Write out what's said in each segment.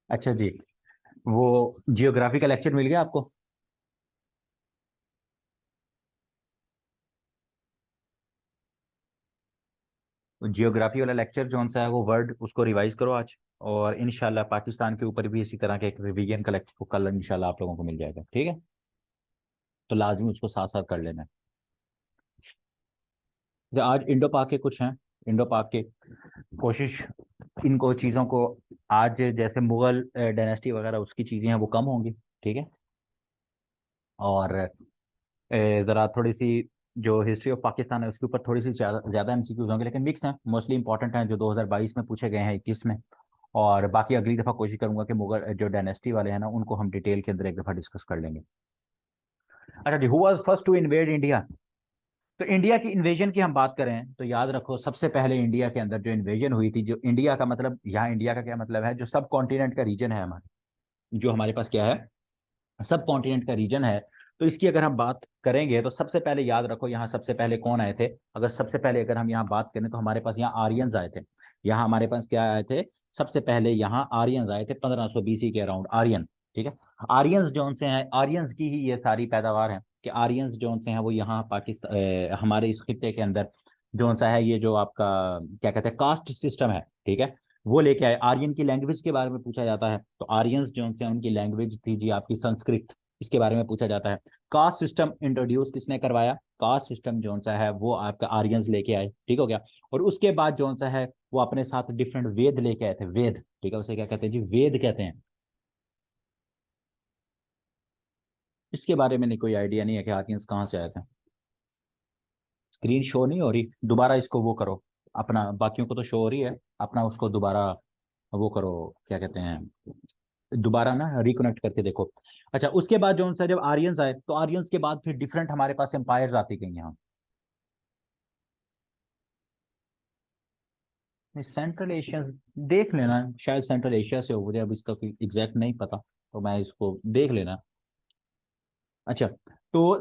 अच्छा जी, वो जियोग्राफी का लेक्चर मिल गया आपको? जियोग्राफी वाला लेक्चर जो सा है वो वर्ड उसको रिवाइज करो आज। और इंशाल्लाह पाकिस्तान के ऊपर भी इसी तरह के एक रिवीजन का लेक्चर कल इंशाल्लाह आप लोगों को मिल जाएगा, ठीक है? तो लाजमी उसको साथ साथ कर लेना है। जो आज इंडो पाक के कुछ हैं, इंडो पाक के कोशिश इनको चीज़ों को आज जैसे मुगल डायनेस्टी वगैरह उसकी चीज़ें हैं वो कम होंगी, ठीक है? और ज़रा थोड़ी सी जो हिस्ट्री ऑफ पाकिस्तान है उसके ऊपर थोड़ी सी ज़्यादा एमसीक्यूज होंगे, लेकिन मिक्स हैं, मोस्टली इंपॉर्टेंट हैं जो 2022 में पूछे गए हैं 21 में। और बाकी अगली दफ़ा कोशिश करूंगा कि मुगल जो डायनेस्टी वाले हैं ना उनको हम डिटेल के अंदर एक दफ़ा डिस्कस कर लेंगे। अच्छा जी, who was first to invade India? तो इंडिया की इन्वेजन की हम बात करें तो याद रखो सबसे पहले इंडिया के अंदर जो इन्वेजन हुई थी, जो इंडिया का मतलब यहाँ इंडिया का क्या मतलब है, जो सब कॉन्टिनेंट का रीजन है हमारे, जो हमारे पास क्या है, सब कॉन्टिनेंट का रीजन है। तो इसकी अगर हम बात करेंगे तो सबसे पहले याद रखो यहाँ सबसे पहले कौन आए थे। अगर सबसे पहले अगर हम यहाँ बात करें तो हमारे पास यहाँ आर्यंस आए थे। यहाँ हमारे पास क्या आए थे? सबसे पहले यहाँ आर्यंस आए थे 1500 बीसी के अराउंड, आर्यन, ठीक है? आर्यंस जोन से हैं, आर्यंस की ही ये सारी पैदावार है कि आर्यंस जोन से हैं वो यहाँ पाकिस्तान हमारे इस खित्ते के अंदर जोन सा है, ये जो आपका क्या कहते हैं कास्ट सिस्टम है, ठीक है? वो लेके आए। आर्यन की लैंग्वेज के बारे में पूछा जाता है तो आर्यंस जो थे उनकी लैंग्वेज थी जी आपकी संस्कृत, इसके बारे में पूछा जाता है। कास्ट सिस्टम इंट्रोड्यूस किसने करवाया? कास्ट सिस्टम जो सा है वो आपका आर्यंस लेके आए, ठीक हो गया? और उसके बाद जो सा है वो अपने साथ डिफरेंट वेद लेके आए थे, वेद, ठीक है? उसे क्या कहते हैं जी? वेद कहते हैं। इसके बारे में नहीं कोई आइडिया नहीं है कि आर्यंस कहाँ से आए थे। स्क्रीन शो नहीं हो रही, दोबारा इसको वो करो अपना, बाकियों को तो शो हो रही है, अपना उसको दोबारा वो करो, क्या कहते हैं, दोबारा ना रिकनेक्ट करके देखो। अच्छा, उसके बाद जो सा जब आर्यंस आए तो आर्यंस के बाद फिर डिफरेंट हमारे पास एम्पायर्स आती गई यहाँ। सेंट्रल एशिया देख लेना, शायद सेंट्रल एशिया से हो, मुझे अब इसका कोई एग्जैक्ट नहीं पता, तो मैं इसको देख लेना। अच्छा, तो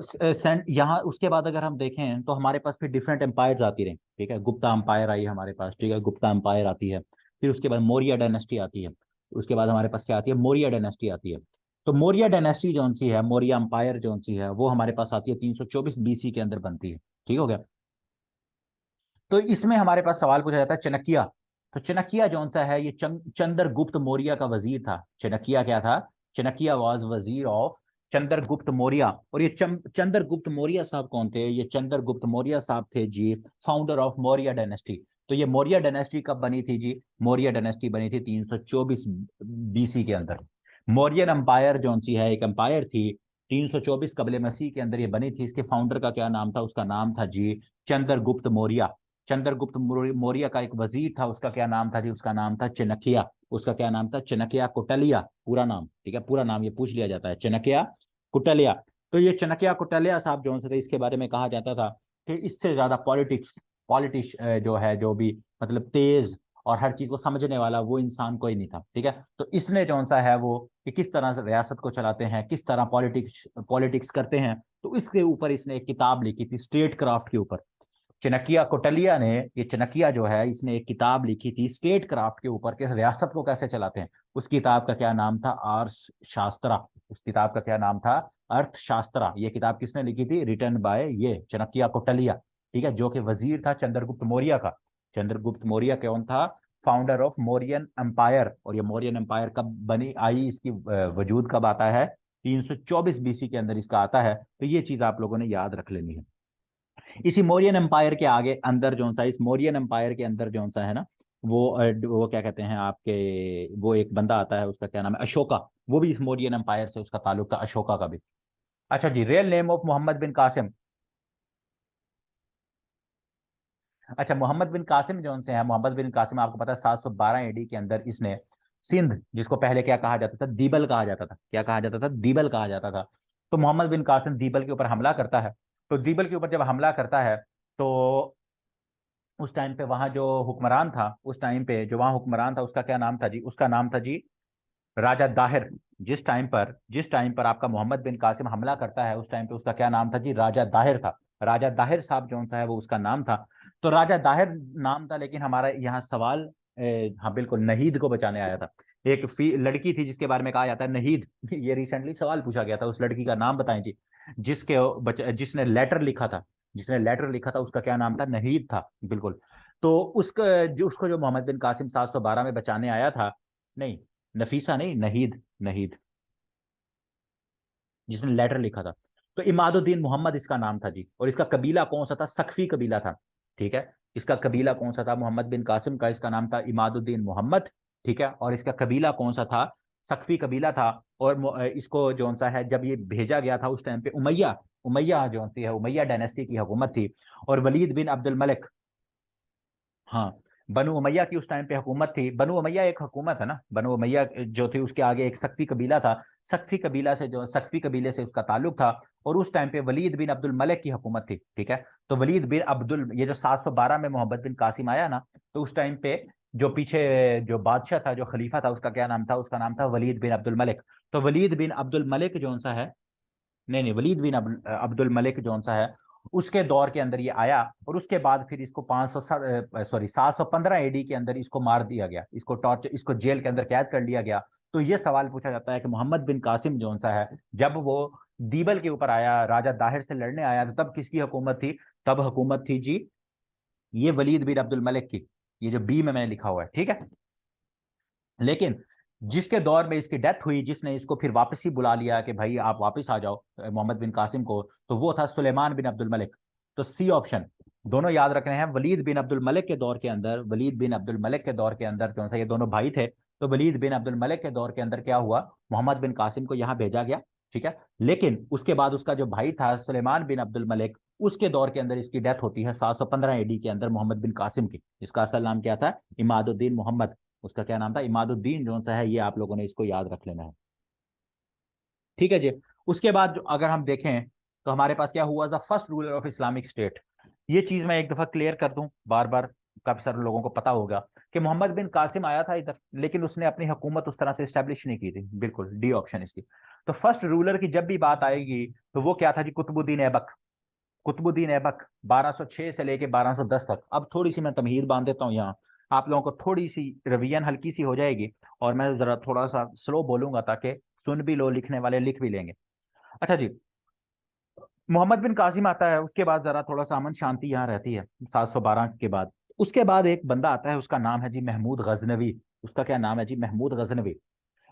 यहाँ उसके बाद अगर हम देखें तो हमारे पास फिर डिफरेंट एम्पायर्स आती रही, ठीक है? गुप्ता एम्पायर आई हमारे पास, ठीक है? गुप्ता एम्पायर आती है। फिर उसके बाद मौर्य डायनेस्टी आती है। उसके बाद हमारे पास क्या आती है? मौर्य डायनेस्टी आती है। तो मौर्य डायनेस्टी जौन सी है, मौर्य एम्पायर जौन सी है वो हमारे पास आती है 324 बीसी के अंदर बनती है, ठीक हो गया? तो इसमें हमारे पास सवाल पूछा जाता है चनकिया। तो चनकिया जौन सा है ये चंद्रगुप्त मौर्य का वजीर था। चनकिया क्या था? चनकिया वाज वजीर ऑफ चंद्रगुप्त मौर्य। और ये चंद्रगुप्त मौर्य साहब कौन थे? ये चंद्रगुप्त मौर्य साहब थे जी फाउंडर ऑफ मौर्य डायनेस्टी। तो ये मौर्य डायनेस्टी कब बनी थी जी? मौर्य डायनेस्टी बनी थी 324 बीसी के अंदर। मौर्यन एम्पायर जौन सी है एक एम्पायर थी 324 कबले मसीह के अंदर ये बनी थी। इसके फाउंडर का क्या नाम था? उसका नाम था जी चंद्रगुप्त मौर्य। चंद्रगुप्त मौर्य का एक वजीर था, उसका क्या नाम था जी? उसका नाम था चनकिया। उसका क्या नाम था? चनकिया कुटलिया, पूरा नाम, ठीक है? पूरा नाम ये पूछ लिया जाता है, चनकिया कुटलिया। तो ये चनकिया कुटलिया साहब जो थे इसके बारे में कहा जाता था कि इससे ज्यादा पॉलिटिक्स जो है, जो भी मतलब तेज और हर चीज को समझने वाला वो इंसान कोई नहीं था, ठीक है? तो इसने जो सा है वो कि किस तरह से रियासत को चलाते हैं, किस तरह पॉलिटिक्स पॉलिटिक्स करते हैं, तो इसके ऊपर इसने एक किताब लिखी थी स्टेट क्राफ्ट के ऊपर। चनकिया कोटलिया ने, ये चनकिया जो है इसने एक किताब लिखी थी स्टेट क्राफ्ट के ऊपर कि रियासत को कैसे चलाते हैं। उस किताब का क्या नाम था? अर्थशास्त्रा। उस किताब का क्या नाम था? अर्थशास्त्रा। ये किताब किसने लिखी थी? रिटर्न बाय ये चनकिया कोटलिया, ठीक है? जो कि वजीर था चंद्रगुप्त मौर्य का। चंद्रगुप्त मौर्य कौन था? Founder of Mauryan empire. और ये मौर्यन एम्पायर कब बनी आई, इसकी वजूद कब आता है? 324 बीसी के अंदर इसका आता है। तो ये चीज आप लोगों ने याद रख लेनी है। इसी मौर्यन एम्पायर के आगे अंदर जो सा, इस मौर्यन एम्पायर के अंदर जो सा है ना, वो क्या कहते हैं आपके, वो एक बंदा आता है उसका क्या नाम है? अशोका। वो भी इस मौर्यन एम्पायर से उसका ताल्लुक था, अशोका का भी। अच्छा जी, रियल नेम ऑफ मोहम्मद बिन कासिम। अच्छा, मोहम्मद बिन कासिम जो से है, मोहम्मद बिन कासिम आपको पता है 712 एडी के अंदर इसने सिंध, जिसको पहले क्या कहा जाता था? दीबल कहा जाता था। क्या कहा जाता था? दीबल कहा जाता था। तो मोहम्मद बिन कासिम दीबल के ऊपर हमला करता है। तो दीबल के ऊपर जब हमला करता है तो उस टाइम पे वहां जो हुक्मरान था, उस टाइम पे जो वहां हुक्मरान था उसका क्या नाम था जी? उसका नाम था जी राजा दाहिर। जिस टाइम पर आपका मोहम्मद बिन कासिम हमला करता है उस टाइम पे उसका क्या नाम था जी? राजा दाहिर था। राजा दाहिर साहब जो सा है वो उसका नाम था। तो राजा दाहिर नाम था, लेकिन हमारा यहाँ सवाल हाँ बिल्कुल नहीद को बचाने आया था। एक लड़की थी जिसके बारे में कहा जाता है नहीद। ये रिसेंटली सवाल पूछा गया था, उस लड़की का नाम बताएं जी, जिसने लेटर लिखा था, जिसने लेटर लिखा था उसका क्या नाम था? नहीद था, बिल्कुल। तो उसको जो मोहम्मद बिन कासिम 712 में बचाने आया था, नहीं, नफीसा नहीं, नहीद, नहीद, जिसने लेटर लिखा था। तो इमादुद्दीन मोहम्मद इसका नाम था जी। और इसका कबीला कौन सा था? सक्फी कबीला था, ठीक है। इसका कबीला कौन सा था? मोहम्मद बिन कासिम का इसका नाम था इमादुद्दीन मोहम्मद, ठीक है। और इसका कबीला कौन सा था? सक्फी कबीला था। और इसको जो सा है, जब ये भेजा गया था उस टाइम पे उमैया, उमैया जो सी है, उमैया डायनेस्टी की हुकूमत थी। और वलीद बिन अब्दुल मलिक, हाँ, बनु उमैया की उस टाइम पे हुकूमत थी। बनु उमैया एक हुकूमत है ना, बनु उमैया जो थी उसके आगे एक सक्फी कबीला था। सक्फी कबीले से उसका ताल्लुक था। और उस टाइम पे वलीद बिन अब्दुल मलिक की हुकूमत थी, ठीक है। तो वलीद बिन अब्दुल, ये जो 712 में मोहम्मद बिन कासिम आया ना, तो उस टाइम पे जो पीछे जो बादशाह था, जो खलीफा था, उसका क्या नाम था? उसका नाम था वलीद बिन अब्दुल मलिक। तो वलीद बिन अब्दुल मलिक जो सा है, नहीं नहीं, वलीद बिन अब्दुल मलिक जो सा है, उसके दौर के अंदर ये आया। और उसके बाद फिर इसको 715 एडी के अंदर इसको मार दिया गया, इसको टॉर्चर, इसको जेल के अंदर कैद कर लिया गया। तो ये सवाल पूछा जाता है कि मोहम्मद बिन कासिम जो सा है, जब वो दीबल के ऊपर आया, राजा दाहिर से लड़ने आया, तो तब किसकी हुकूमत थी? तब हुकूमत थी जी ये वलीद बिन अब्दुल मलिक की। ये जो बी में मैंने लिखा हुआ है, ठीक है। लेकिन जिसके दौर में इसकी डेथ हुई, जिसने इसको फिर वापस ही बुला लिया कि भाई आप वापस आ जाओ मोहम्मद बिन कासिम को, तो वो था सुलेमान बिन अब्दुल मलिक। तो सी ऑप्शन दोनों याद रखने हैं। वलीद बिन अब्दुल मलिक के दौर के अंदर, वलीद बिन अब्दुल मलिक के दौर के अंदर कौन सा, ये दोनों भाई थे। तो वलीद बिन अब्दुल मलिक के दौर के अंदर क्या हुआ? मोहम्मद बिन कासिम को यहाँ भेजा गया, ठीक है। लेकिन उसके बाद उसका जो भाई था सुलेमान बिन अब्दुल मलिक, उसके दौर के अंदर इसकी डेथ होती है 715 एडी के अंदर मोहम्मद बिन कासिम की। इसका असल नाम क्या था? इमादुद्दीन मोहम्मद। उसका क्या नाम था? इमादुद्दीन जो सा है, ये आप लोगों ने इसको याद रख लेना है, ठीक है जी। उसके बाद अगर हम देखें तो हमारे पास क्या हुआ? The first ruler of Islamic state. ये चीज मैं एक दफा क्लियर कर दूं, बार बार काफी सारे लोगों को पता होगा कि मोहम्मद बिन कासिम आया था इधर, लेकिन उसने अपनी हुकूमत उस तरह से स्टैब्लिश नहीं की थी, बिल्कुल डी ऑप्शन इसकी। तो फर्स्ट रूलर की जब भी बात आएगी तो वो क्या था जी? कुतुबुद्दीन ऐबक। कुतुबुद्दीन ऐबक 1206 से लेके 1210 तक। अब थोड़ी सी मैं तमहीद बांध देता हूँ यहाँ, आप लोगों को थोड़ी सी रिवीजन हल्की सी हो जाएगी। और मैं जरा थोड़ा सा स्लो बोलूंगा ताकि सुन भी लो, लिखने वाले लिख भी लेंगे। अच्छा जी, मोहम्मद बिन कासिम आता है, उसके बाद जरा थोड़ा सा अमन शांति यहाँ रहती है 712 के बाद। उसके बाद एक बंदा आता है, उसका नाम है जी महमूद गजनवी। उसका क्या नाम है जी? महमूद गजनवी।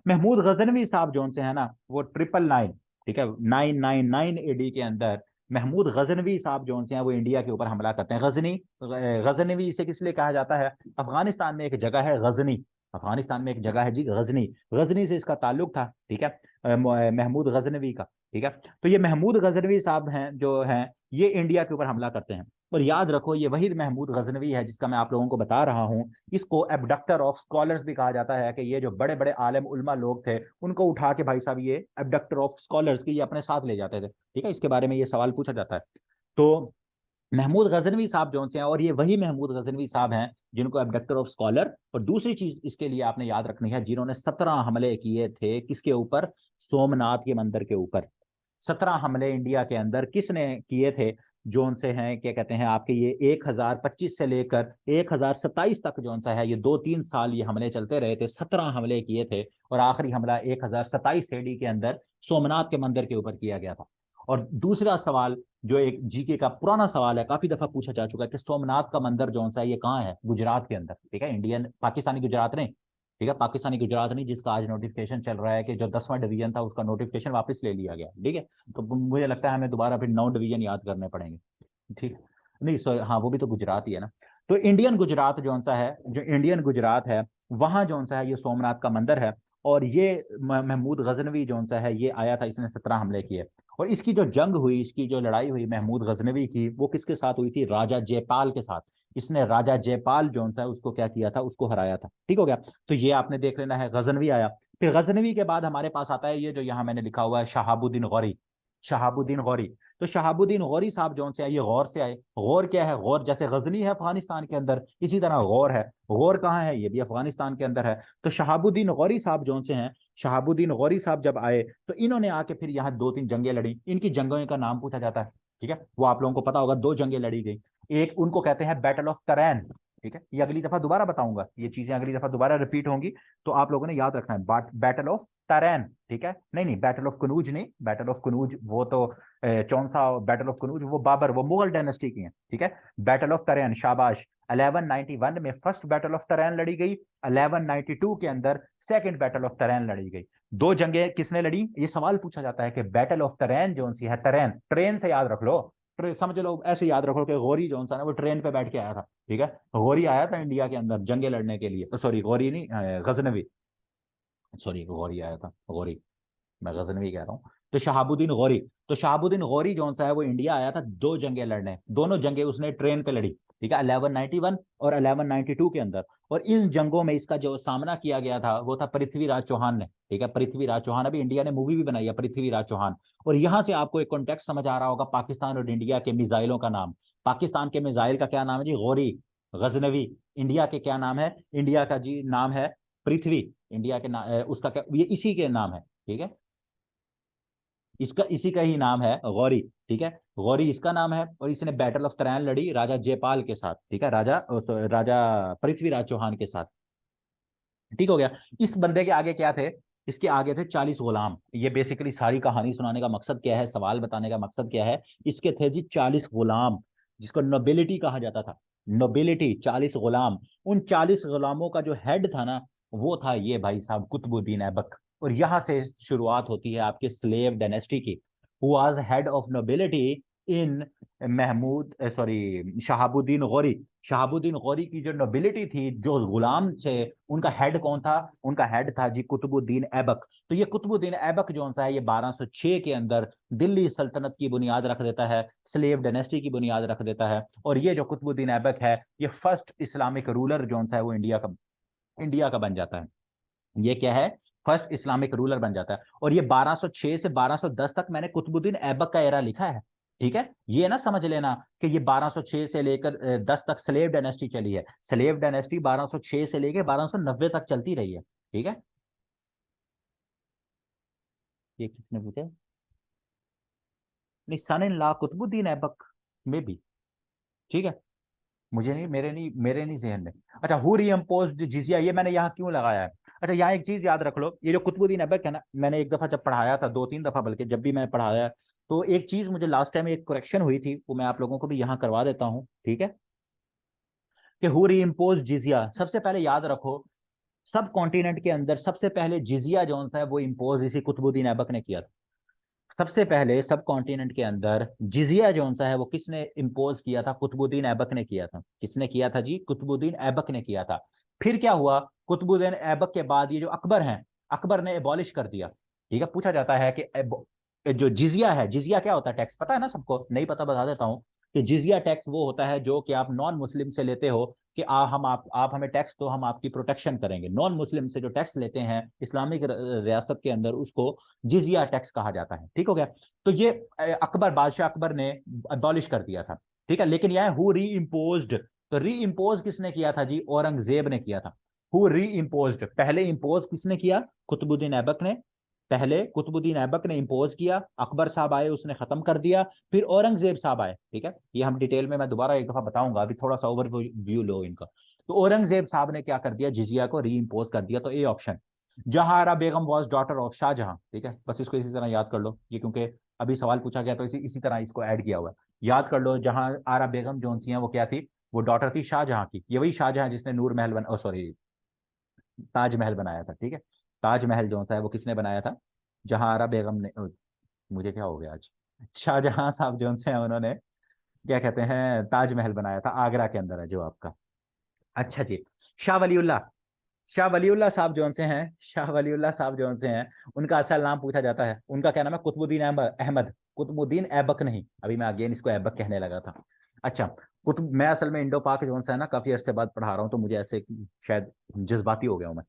महमूद गजनवी साहब जौन से है ना, वो 999, ठीक है, 999 एडी के अंदर महमूद गजनवी साहब जौन से हैं, वो इंडिया के ऊपर हमला करते हैं। गजनवी इसे किस लिए कहा जाता है? अफगानिस्तान में एक जगह है गजनी, अफगानिस्तान में एक जगह है जी गजनी, गजनी से इसका ताल्लुक था, ठीक है, महमूद गजनवी का, ठीक है। तो ये महमूद गजनवी साहब हैं जो हैं, ये इंडिया के ऊपर हमला करते हैं। और याद रखो, ये वही महमूद गजनवी है जिसका मैं आप लोगों को बता रहा हूँ। इसको एबडक्टर ऑफ स्कॉलर्स भी कहा जाता है, कि ये जो बड़े बड़े आलिम उलमा लोग थे, उनको उठा के भाई साहब ये एबडक्टर ऑफ स्कॉलर्स की ये अपने साथ ले जाते थे, ठीक है। इसके बारे में ये सवाल पूछा जाता है। तो महमूद गजनवी साहब जौन से हैं, और ये वही महमूद गजनवी साहब हैं जिनको एबडक्टर ऑफ स्कॉलर। और दूसरी चीज इसके लिए आपने याद रखनी है, जिन्होंने 17 हमले किए थे किसके ऊपर? सोमनाथ के मंदिर के ऊपर। 17 हमले इंडिया के अंदर किसने किए थे? जोन से हैं, क्या कहते हैं आपके, ये 1025 से लेकर 1027 तक जोन सा है, ये 2-3 साल ये हमले चलते रहे थे, 17 हमले किए थे। और आखिरी हमला 1027 एडी के अंदर सोमनाथ के मंदिर के ऊपर किया गया था। और दूसरा सवाल जो एक जीके का पुराना सवाल है, काफी दफा पूछा जा चुका है, कि सोमनाथ का मंदिर जो सा है ये कहाँ है? गुजरात के अंदर, ठीक है, इंडियन पाकिस्तानी गुजरात नहीं, ठीक है, पाकिस्तानी गुजरात नहीं, जिसका आज नोटिफिकेशन चल रहा है कि जो 10वां डिवीजन था उसका नोटिफिकेशन वापस ले लिया गया, ठीक है। तो मुझे लगता है हमें दोबारा फिर 9 डिवीजन याद करने पड़ेंगे, ठीक। नहीं सॉरी, हाँ वो भी तो गुजरात ही है ना। तो इंडियन गुजरात जो सा है, जो इंडियन गुजरात है, वहां जो सा है ये सोमनाथ का मंदिर है। और ये महमूद गजनवी जो सा है, ये आया था, इसने 17 हमले किए। और इसकी जो जंग हुई, इसकी जो लड़ाई हुई महमूद गजनवी की, वो किसके साथ हुई थी? राजा जयपाल के साथ। इसने राजा जयपाल जो सा है उसको क्या किया था? उसको हराया था, ठीक हो गया। तो ये आपने देख लेना है, गजनवी आया। फिर गजनवी के बाद हमारे पास आता है ये जो यहाँ मैंने लिखा हुआ है, शहाबुद्दीन गौरी। शहाबुद्दीन गौरी। तो शहाबुद्दीन गौरी साहब जौन से आए, ये गौर से आए। गौर क्या है? गौर जैसे गजनी है अफगानिस्तान के अंदर, इसी तरह गौर है। गौर कहाँ है? ये भी अफगानिस्तान के अंदर है। तो शहाबुद्दीन गौरी साहब जौन से हैं, शहाबुद्दीन गौरी साहब जब आए तो इन्होंने आके फिर यहाँ 2-3 जंगें लड़ी। इनकी जंगों का नाम पूछा जाता है, ठीक है, वो आप लोगों को पता होगा। 2 जंगें लड़ी गई। एक उनको कहते हैं बैटल ऑफ तरैन, ठीक है, ये अगली दफा दोबारा बताऊंगा, ये चीजें अगली दफा दोबारा रिपीट होंगी, तो आप लोगों ने याद रखना है। बैटल ऑफ तरैन, ठीक है, नहीं नहीं बैटल ऑफ कनूज नहीं, बैटल ऑफ कनूज वो तो कौन सा बैटल ऑफ कनूज, वो बाबर, वो मुगल डायनेस्टी की है, ठीक है। बैटल ऑफ तरैन, शाबाश। 1191 में फर्स्ट बैटल ऑफ तरैन लड़ी गई, 1192 के अंदर सेकंड बैटल ऑफ तरैन लड़ी गई। दो जंगें किसने लड़ी, ये सवाल पूछा जाता है कि बैटल ऑफ तरैन जो सी है, तरैन ट्रेन से याद रख लो, समझ लो, ऐसे याद रखो कि गौरी जो सा ना वो ट्रेन पे बैठ के आया था, ठीक है, गौरी आया था इंडिया के अंदर जंगे लड़ने के लिए, सॉरी गौरी नहीं, गजनवी, सॉरी गौरी आया था, गौरी, मैं गजनवी कह रहा हूँ। तो शहाबुद्दीन गौरी, तो शहाबुद्दीन गौरी जो सा है वो इंडिया आया था दो जंगे लड़ने, दोनों जंगे उसने ट्रेन पे लड़ी, ठीक है, 1191 और 1192 के अंदर। और इन जंगों में इसका जो सामना किया गया था वो था पृथ्वीराज चौहान ने, ठीक है, पृथ्वीराज चौहान, अभी इंडिया ने मूवी भी बनाई है पृथ्वीराज चौहान। और यहां से आपको एक कॉन्टेक्स्ट समझ आ रहा होगा पाकिस्तान और इंडिया के मिसाइलों का नाम। पाकिस्तान के मिसाइल का क्या नाम है जी, गौरी, गजनवी। इंडिया के क्या नाम है, इंडिया का जी नाम है पृथ्वी, इंडिया के उसका क्या, ये इसी के नाम है, ठीक है, इसका इसी का ही नाम है गौरी, ठीक है, गौरी इसका नाम है। और इसने बैटल ऑफ तराइन लड़ी राजा जयपाल के साथ, ठीक है, राजा पृथ्वीराज चौहान के साथ, ठीक हो गया। इस बंदे के आगे क्या थे, इसके आगे थे 40 गुलाम। ये बेसिकली सारी कहानी सुनाने का मकसद क्या है, सवाल बताने का मकसद क्या है, इसके थे जी 40 गुलाम, जिसको नोबिलिटी कहा जाता था, नोबिलिटी, 40 गुलाम। उन 40 गुलामों का जो हेड था ना, वो था ये भाई साहब कुतुबुद्दीन ऐबक। और यहां से शुरुआत होती है आपके स्लेव डायनेस्टी की। Who was head of nobility in Mahmud, sorry Shahabuddin Ghori. Shahabuddin Ghori की जो नोबिलिटी थी, जो गुलाम थे, उनका हेड कौन था, उनका हेड था जी कुतुबुद्दीन ऐबक। तो ये कुतुबुद्दीन ऐबक जो सा है ये 1206 के अंदर दिल्ली सल्तनत की बुनियाद रख देता है, स्लेव डायनेस्टी की बुनियाद रख देता है। और ये जो कुतुबुद्दीन ऐबक है, ये फर्स्ट इस्लामिक रूलर जो सा है वो इंडिया का बन जाता है। ये क्या है, फर्स्ट इस्लामिक रूलर बन जाता है। और ये 1206 से 1210 तक मैंने कुतुबुद्दीन ऐबक का एरा लिखा है, ठीक है। ये ना समझ लेना कि ये 1206 से लेकर 10 तक स्लेव डायनेस्टी चली है। स्लेव डायनेस्टी 1206 से लेकर 1290 तक चलती रही है, ठीक है। ये किसने पूछा, नहीं सन इन लॉ कुतुबुद्दीन ऐबक में भी, ठीक है, मुझे नहीं, मेरे नहीं जहन में। अच्छा, हु रीइंपोज्ड जिजिया, ये मैंने यहाँ क्यों लगाया है। अच्छा, यहाँ एक चीज याद रख लो, ये जो कुतुबुद्दीन ऐबक है ना, मैंने एक दफा जब पढ़ाया था, दो तीन दफा बल्कि जब भी मैं पढ़ाया, तो एक चीज मुझे लास्ट टाइम एक करेक्शन हुई थी, वो मैं आप लोगों को भी यहाँ करवा देता हूँ, ठीक है। कि हु रीइंपोज जिजिया, सबसे पहले याद रखो, सब कॉन्टिनेंट के अंदर सबसे पहले जिजिया जो सा है वो इम्पोज इसी कुतुबुद्दीन ऐबक ने किया था। सबसे पहले सब कॉन्टिनेंट के अंदर जिजिया जो सा है वो किसने इम्पोज किया था, कुतुबुद्दीन ऐबक ने किया था। किसने किया था जी, कुतुबुद्दीन ऐबक ने किया था। फिर क्या हुआ, कुतुबुद्दीन ऐबक के बाद ये जो अकबर हैं, अकबर ने एबॉलिश कर दिया, ठीक है। पूछा जाता है कि जो जिजिया है, जिजिया क्या होता है, टैक्स पता है ना सबको, नहीं पता बता देता हूँ कि जिजिया टैक्स वो होता है जो कि आप नॉन मुस्लिम से लेते हो, कि आप हमें टैक्स दो, हम आपकी प्रोटेक्शन करेंगे। नॉन मुस्लिम से जो टैक्स लेते हैं इस्लामिक रियासत के अंदर, उसको जिजिया टैक्स कहा जाता है, ठीक हो गया। तो ये अकबर, बादशाह अकबर ने अबॉलिश कर दिया था, ठीक है। लेकिन यह हु री इम्पोज्ड, तो री इम्पोज किसने किया था जी, औरंगजेब ने किया था। हु री इम्पोज्ड, पहले इम्पोज किसने किया, कुतुबुद्दीन ऐबक ने। पहले कुतुबुद्दीन ऐबक ने इम्पोज किया, अकबर साहब आए, उसने खत्म कर दिया, फिर औरंगजेब साहब आए, ठीक है। ये हम डिटेल में मैं दोबारा एक दफा बताऊंगा, अभी थोड़ा सा ओवर व्यू लो इनका। तो औरंगजेब साहब ने क्या कर दिया, जिजिया को री इम्पोज कर दिया। तो A option, Zahara Begum was daughter of Shahjahan, ठीक है, बस इसको इसी तरह याद कर लो, ये क्योंकि अभी सवाल पूछा गया तो इसी तरह इसको ऐड किया हुआ है। याद कर लो, जहां आरा बेगम जो सी हैं वो क्या थी, वो डॉटर थी शाहजहां की। ये वही शाहजहां जिसने नूर महल बना, सॉरी ताजमहल बनाया था, ठीक है। ताजमहल जो सा है वो किसने बनाया था, जहां आरा बेगम ने, मुझे क्या हो गया आज, शाहजहां साहब जो से हैं उन्होंने क्या कहते हैं ताजमहल बनाया था, आगरा के अंदर है जो आपका। अच्छा जी, शाह वलीउल्लाह, शाह वलीउल्लाह साहब जो से हैं, शाह वलीउल्लाह साहब जो से हैं, उनका असल नाम पूछा जाता है, उनका क्या नाम है, कुतुबुद्दीन अहमद, कुतुबुद्दीन ऐबक नहीं, अभी मैं अगेन इसको ऐबक कहने लगा था। अच्छा, कुतुब, मैं असल में इंडो पाक जो है ना काफी अरसे बाद पढ़ा रहा हूँ, तो मुझे ऐसे शायद जज्बाती हो गया हूँ मैं।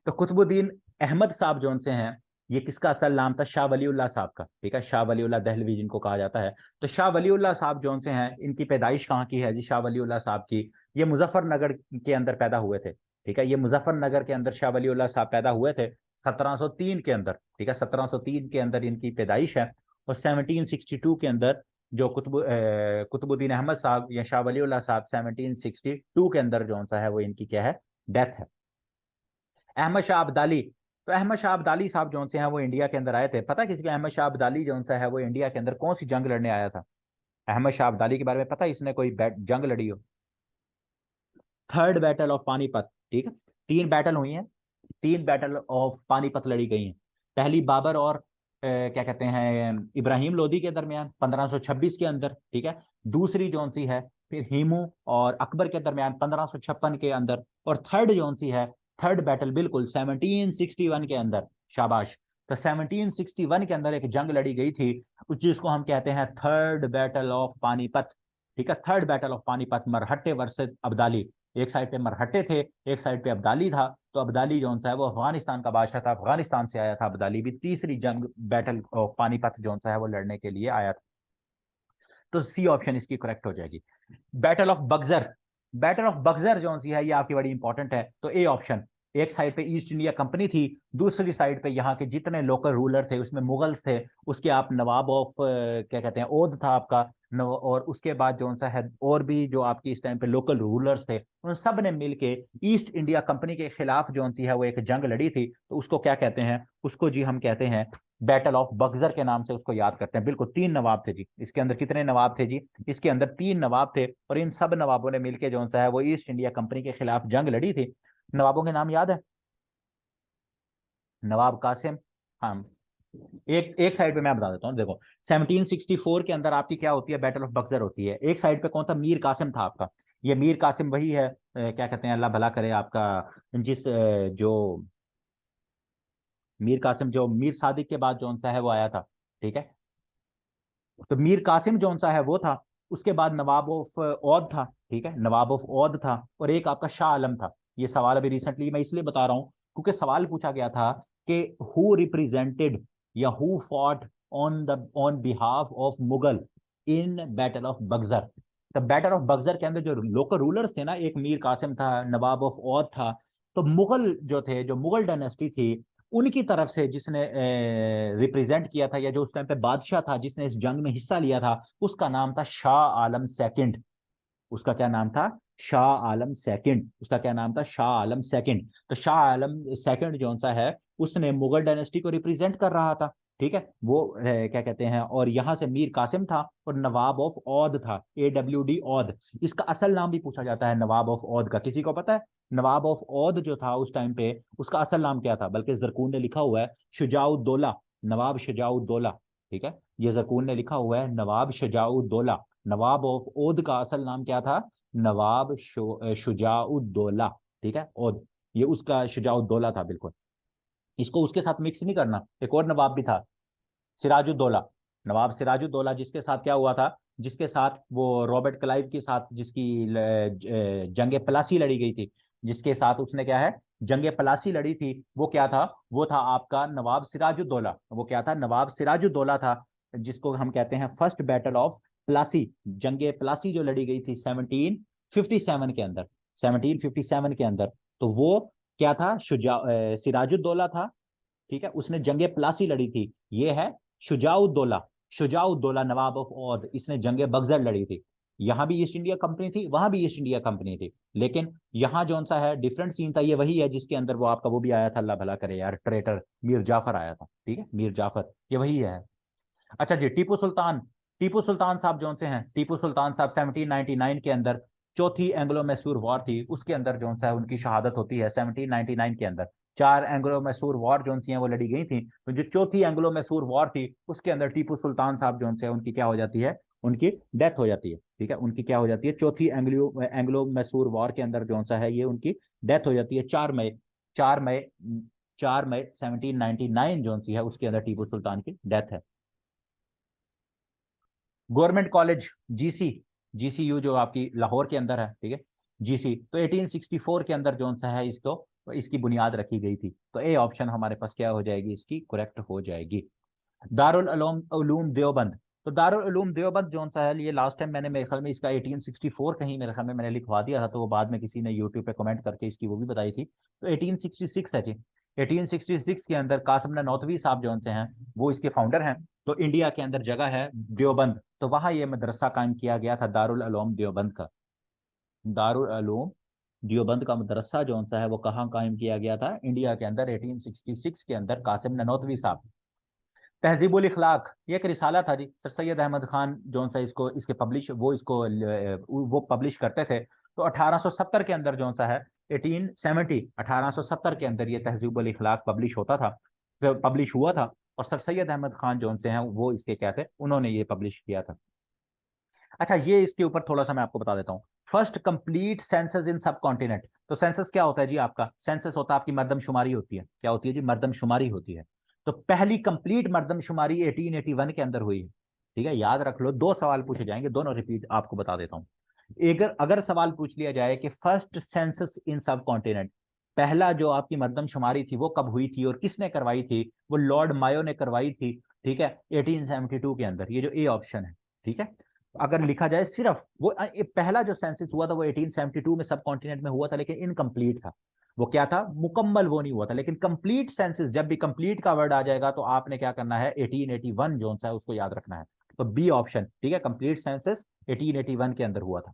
तो कुतुबुद्दीन अहमद साहब जो से हैं, ये किसका असल नाम था, शाह वलीउल्लाह साहब का, ठीक है, शाह वलीउल्लाह दहलवी जिनको कहा जाता है। तो शाह वलीउल्लाह साहब जो से हैं, इनकी पैदाइश कहाँ की है जी, शाह वलीउल्लाह साहब की, ये मुजफ्फरनगर के अंदर पैदा हुए थे, ठीक है। ये मुजफ्फरनगर के अंदर शाह वलीउल्लाह साहब पैदा हुए थे 1703 के अंदर, ठीक है, 1703 के अंदर इनकी पैदाइश है। और 1762 के अंदर जो कुतुबुद्दीन अहमद साहब या शाह वलीउल्लाह साहब 1762 के अंदर जो सा है वो इनकी क्या है, डेथ है। अहमद शाह अब्दाली, तो अहमद शाह अब्दाली साहब जो से हैं वो इंडिया के अंदर आए थे, पता है किसी को अहमद शाह अब्दाली जो सा है वो इंडिया के अंदर कौन सी जंग लड़ने आया था? अहमद शाह अब्दाली के बारे में पता है इसने कोई जंग लड़ी हो? थर्ड बैटल ऑफ पानीपत, ठीक है। तीन बैटल हुई हैं, तीन बैटल ऑफ पानीपत लड़ी गई हैं। पहली बाबर और क्या कहते हैं इब्राहिम लोदी के दरमियान 1526 के अंदर, ठीक है। दूसरी जौन सी है फिर हिमू और अकबर के दरमियान 1556 के अंदर। और थर्ड जौन सी है, थर्ड बैटल बिल्कुल 1761 के अंदर। शाबाश। तो 1761 के अंदर एक जंग लड़ी गई थी जिसको हम कहते हैं थर्ड बैटल ऑफ पानीपत, ठीक है। थर्ड बैटल ऑफ पानीपत, मरहट्टे वर्सेस अब्दाली। एक साइड पे मरहट्टे थे, एक साइड पे अब्दाली था। तो अब्दाली जो सा है वो अफगानिस्तान का बादशाह था, अफगानिस्तान से आया था अब्दाली भी। तीसरी जंग बैटल ऑफ पानीपत जो सा है वो लड़ने के लिए आया था। तो सी ऑप्शन इसकी करेक्ट हो जाएगी। Battle of Buxar, battle of Buxar जो सी है ये आपकी बड़ी इंपॉर्टेंट है। तो ए ऑप्शन, एक साइड पे ईस्ट इंडिया कंपनी थी, दूसरी साइड पे यहाँ के जितने लोकल रूलर थे उसमें मुगल्स थे, उसके आप नवाब ऑफ क्या कहते हैं ओध था आपका और उसके बाद जो सा है और भी जो आपकी इस टाइम पे लोकल रूलर्स थे उन सब ने मिलके ईस्ट इंडिया कंपनी के खिलाफ जो सी है वो एक जंग लड़ी थी। तो उसको क्या कहते हैं, उसको जी हम कहते हैं बैटल ऑफ बक्सर के नाम से उसको याद करते हैं। बिल्कुल तीन नवाब थे जी इसके अंदर। कितने नवाब थे जी इसके अंदर? तीन नवाब थे और इन सब नवाबों ने मिलकर जो सा है वो ईस्ट इंडिया कंपनी के खिलाफ जंग लड़ी थी। नवाबों के नाम याद है? नवाब कासिम, हाँ। एक एक साइड पे मैं बता देता हूँ, देखो 1764 के अंदर आपकी क्या होती है, बैटल ऑफ बक्सर होती है। एक साइड पे कौन था? मीर कासिम था आपका। ये मीर कासिम वही है क्या कहते हैं, अल्लाह भला करे आपका, जिस जो मीर कासिम जो मीर सादिक के बाद जो सा है वो आया था, ठीक है। तो मीर कासिम जो सा है वो था। उसके बाद नवाब ऑफ औध था, ठीक है, नवाब ऑफ औध था। और एक आपका शाह आलम था। ये सवाल अभी रिसेंटली मैं इसलिए बता रहा हूं क्योंकि सवाल पूछा गया था कि हु रिप्रेजेंटेड या who fought on behalf of Mughal in battle of Buxar. तो बैटल ऑफ बक्सर के अंदर जो लोकल रूलर्स थे ना, एक मीर कासिम था, नवाब ऑफ औध था। तो मुगल जो थे, जो मुगल डायनेस्टी थी, उनकी तरफ से जिसने रिप्रेजेंट किया था या जो उस टाइम पे बादशाह था जिसने इस जंग में हिस्सा लिया था, उसका नाम था शाह आलम सेकंड। उसका क्या नाम था? शाह आलम सेकंड। उसका क्या नाम था? शाह आलम सेकंड। तो शाह आलम सेकंड जो सा है उसने मुगल डायनेस्टी को रिप्रेजेंट कर रहा था, ठीक है। वो क्या कहते हैं, और यहां से मीर कासिम था और नवाब ऑफ औध था, AWD औध। इसका असल नाम भी पूछा जाता है नवाब ऑफ औध का, किसी को पता है? नवाब ऑफ औध जो था उस टाइम पे उसका असल नाम क्या था? बल्कि जरकून ने लिखा हुआ है शुजाउद्दौला, नवाब शुजाउद्दौला, ठीक है। ये जरकून ने लिखा हुआ है नवाब शुजाउद्दौला। नवाब ऑफ औध का असल नाम क्या था? नवाब शुजाउद्दौला, ठीक है। औध, ये उसका शुजाउद्दौला था बिल्कुल। इसको उसके साथ मिक्स नहीं करना। एक और नवाब भी था, सिराजुद्दौला। नवाब सिराजुद्दौला, जिसके साथ क्या हुआ था, जिसके साथ वो रॉबर्ट क्लाइव के साथ जिसकी जंगे प्लासी लड़ी गई थी, जिसके साथ उसने क्या है जंगे प्लासी लड़ी थी, वो क्या था? वो था आपका नवाब सिराजुद्दौला। वो क्या था? नवाब सिराजुद्दौला था, जिसको हम कहते हैं फर्स्ट बैटल ऑफ प्लासी। जंगे प्लासी जो लड़ी गई थी 1757 के अंदर, 1757 के अंदर। तो वो क्या था? सिराजुद्दौला था, ठीक है। उसने जंगे प्लासी लड़ी थी। ये है शुजाउद्दौला। शुजाउद्दौला नवाब ऑफ औध, इसने जंगे बक्सर लड़ी थी। यहां भी ईस्ट इंडिया कंपनी थी, वहां भी ईस्ट इंडिया कंपनी थी, लेकिन यहां जो सा है डिफरेंट सीन था। ये वही है जिसके अंदर वो आपका वो भी आया था, अल्लाह भला करे यार, ट्रेटर मीर जाफर आया था, ठीक है, मीर जाफर, ये वही है। अच्छा जी, टीपू सुल्तान। टीपू सुल्तान साहब जो से हैं, टीपू सुल्तान साहब 1799 के अंदर चौथी एंग्लो मैसूर वॉर थी, उसके अंदर जो सा है उनकी शहादत होती है 1799 के अंदर। चार एंग्लो मैसूर वॉर जो सी हैं वो लड़ी गई थी, तो जो चौथी एंग्लो मैसूर वॉर थी उसके अंदर टीपू सुल्तान साहब जो से उनकी क्या हो जाती है, उनकी डेथ हो जाती है, ठीक है। उनकी क्या हो जाती है? चौथी एंग्लो एंग्लो मैसूर वॉर के अंदर जो सा है ये उनकी डेथ हो जाती है 4 मई, 4 मई, 4 मई 1799 जो सी है उसके अंदर टीपू सुल्तान की डेथ है। गवर्नमेंट कॉलेज, जीसी, GCU जो आपकी लाहौर के अंदर है, ठीक है, जीसी। तो 1864 के अंदर जो सा है इसको इसकी बुनियाद रखी गई थी। तो ए ऑप्शन हमारे पास क्या हो जाएगी, इसकी करेक्ट हो जाएगी। दारुल उलूम उलूम देवबंद। तो दारुल उलूम देवबंद जो सा है ये लास्ट टाइम मैंने मेरे ख्याल में इसका 1864 कहीं मेरे ख्याल में मैंने लिखवा दिया था, तो वो बाद में किसी ने यूट्यूब पे कमेंट करके इसकी वो भी बताई थी। तो 1866 है जी। 1866 के अंदर कासिम ननौतवी साहब जो से हैं वो इसके फाउंडर हैं। तो इंडिया के अंदर जगह है देवबंद, तो वहां ये मदरसा कायम किया गया था, दारुल उलूम देवबंद का। दारुल उलूम देवबंद का मदरसा जो सा है वो कहाँ कायम किया गया था? इंडिया के अंदर 1866 के अंदर कासिम ननौतवी साहब। तहजीबुल इखलाक ये एक रिसाला था जी, सर सैयद अहमद खान जो सा इसको इसके पब्लिश वो पब्लिश करते थे। तो 1870 के अंदर जो सा है 1870 के अंदर ये तहजीबुल इखलाक पब्लिश होता था, पब्लिश हुआ था। और सर सैयद अहमद खान जो से हैं वो इसके क्या थे, उन्होंने ये पब्लिश किया था। अच्छा, ये इसके ऊपर थोड़ा सा मैं आपको बता देता हूँ। फर्स्ट कंप्लीट सेंसस इन सब कॉन्टिनेंट। तो सेंसस क्या होता है जी? आपका सेंसस होता है आपकी मर्दमशुमारी होती है। क्या होती है जी? मर्दमशुमारी होती है। तो पहली कंप्लीट मर्दमशुमारी 1881 के अंदर हुई है। ठीक है, याद रख लो, दो सवाल पूछे जाएंगे, दोनों रिपीट आपको बता देता हूँ। अगर अगर सवाल पूछ लिया जाए कि फर्स्ट सेंसस इन सब कॉन्टिनेंट, पहला जो आपकी मर्दमशुमारी थी वो कब हुई थी और किसने करवाई थी? वो लॉर्ड मायो ने करवाई थी। ठीक है, 1872 के अंदर, ये जो ए ऑप्शन है। ठीक है, अगर लिखा जाए सिर्फ वो पहला जो सेंसस हुआ था वो 1872 में सब कॉन्टिनेंट में हुआ था, लेकिन इनकम्प्लीट था। वो क्या था? मुकम्मल वो नहीं हुआ था। लेकिन कंप्लीट सेंसस, जब भी कंप्लीट का वर्ड आ जाएगा तो आपने क्या करना है? 1881 जो सा है उसको याद रखना है। तो बी ऑप्शन, ठीक है, कंप्लीट सेंसस 1881 के अंदर हुआ था।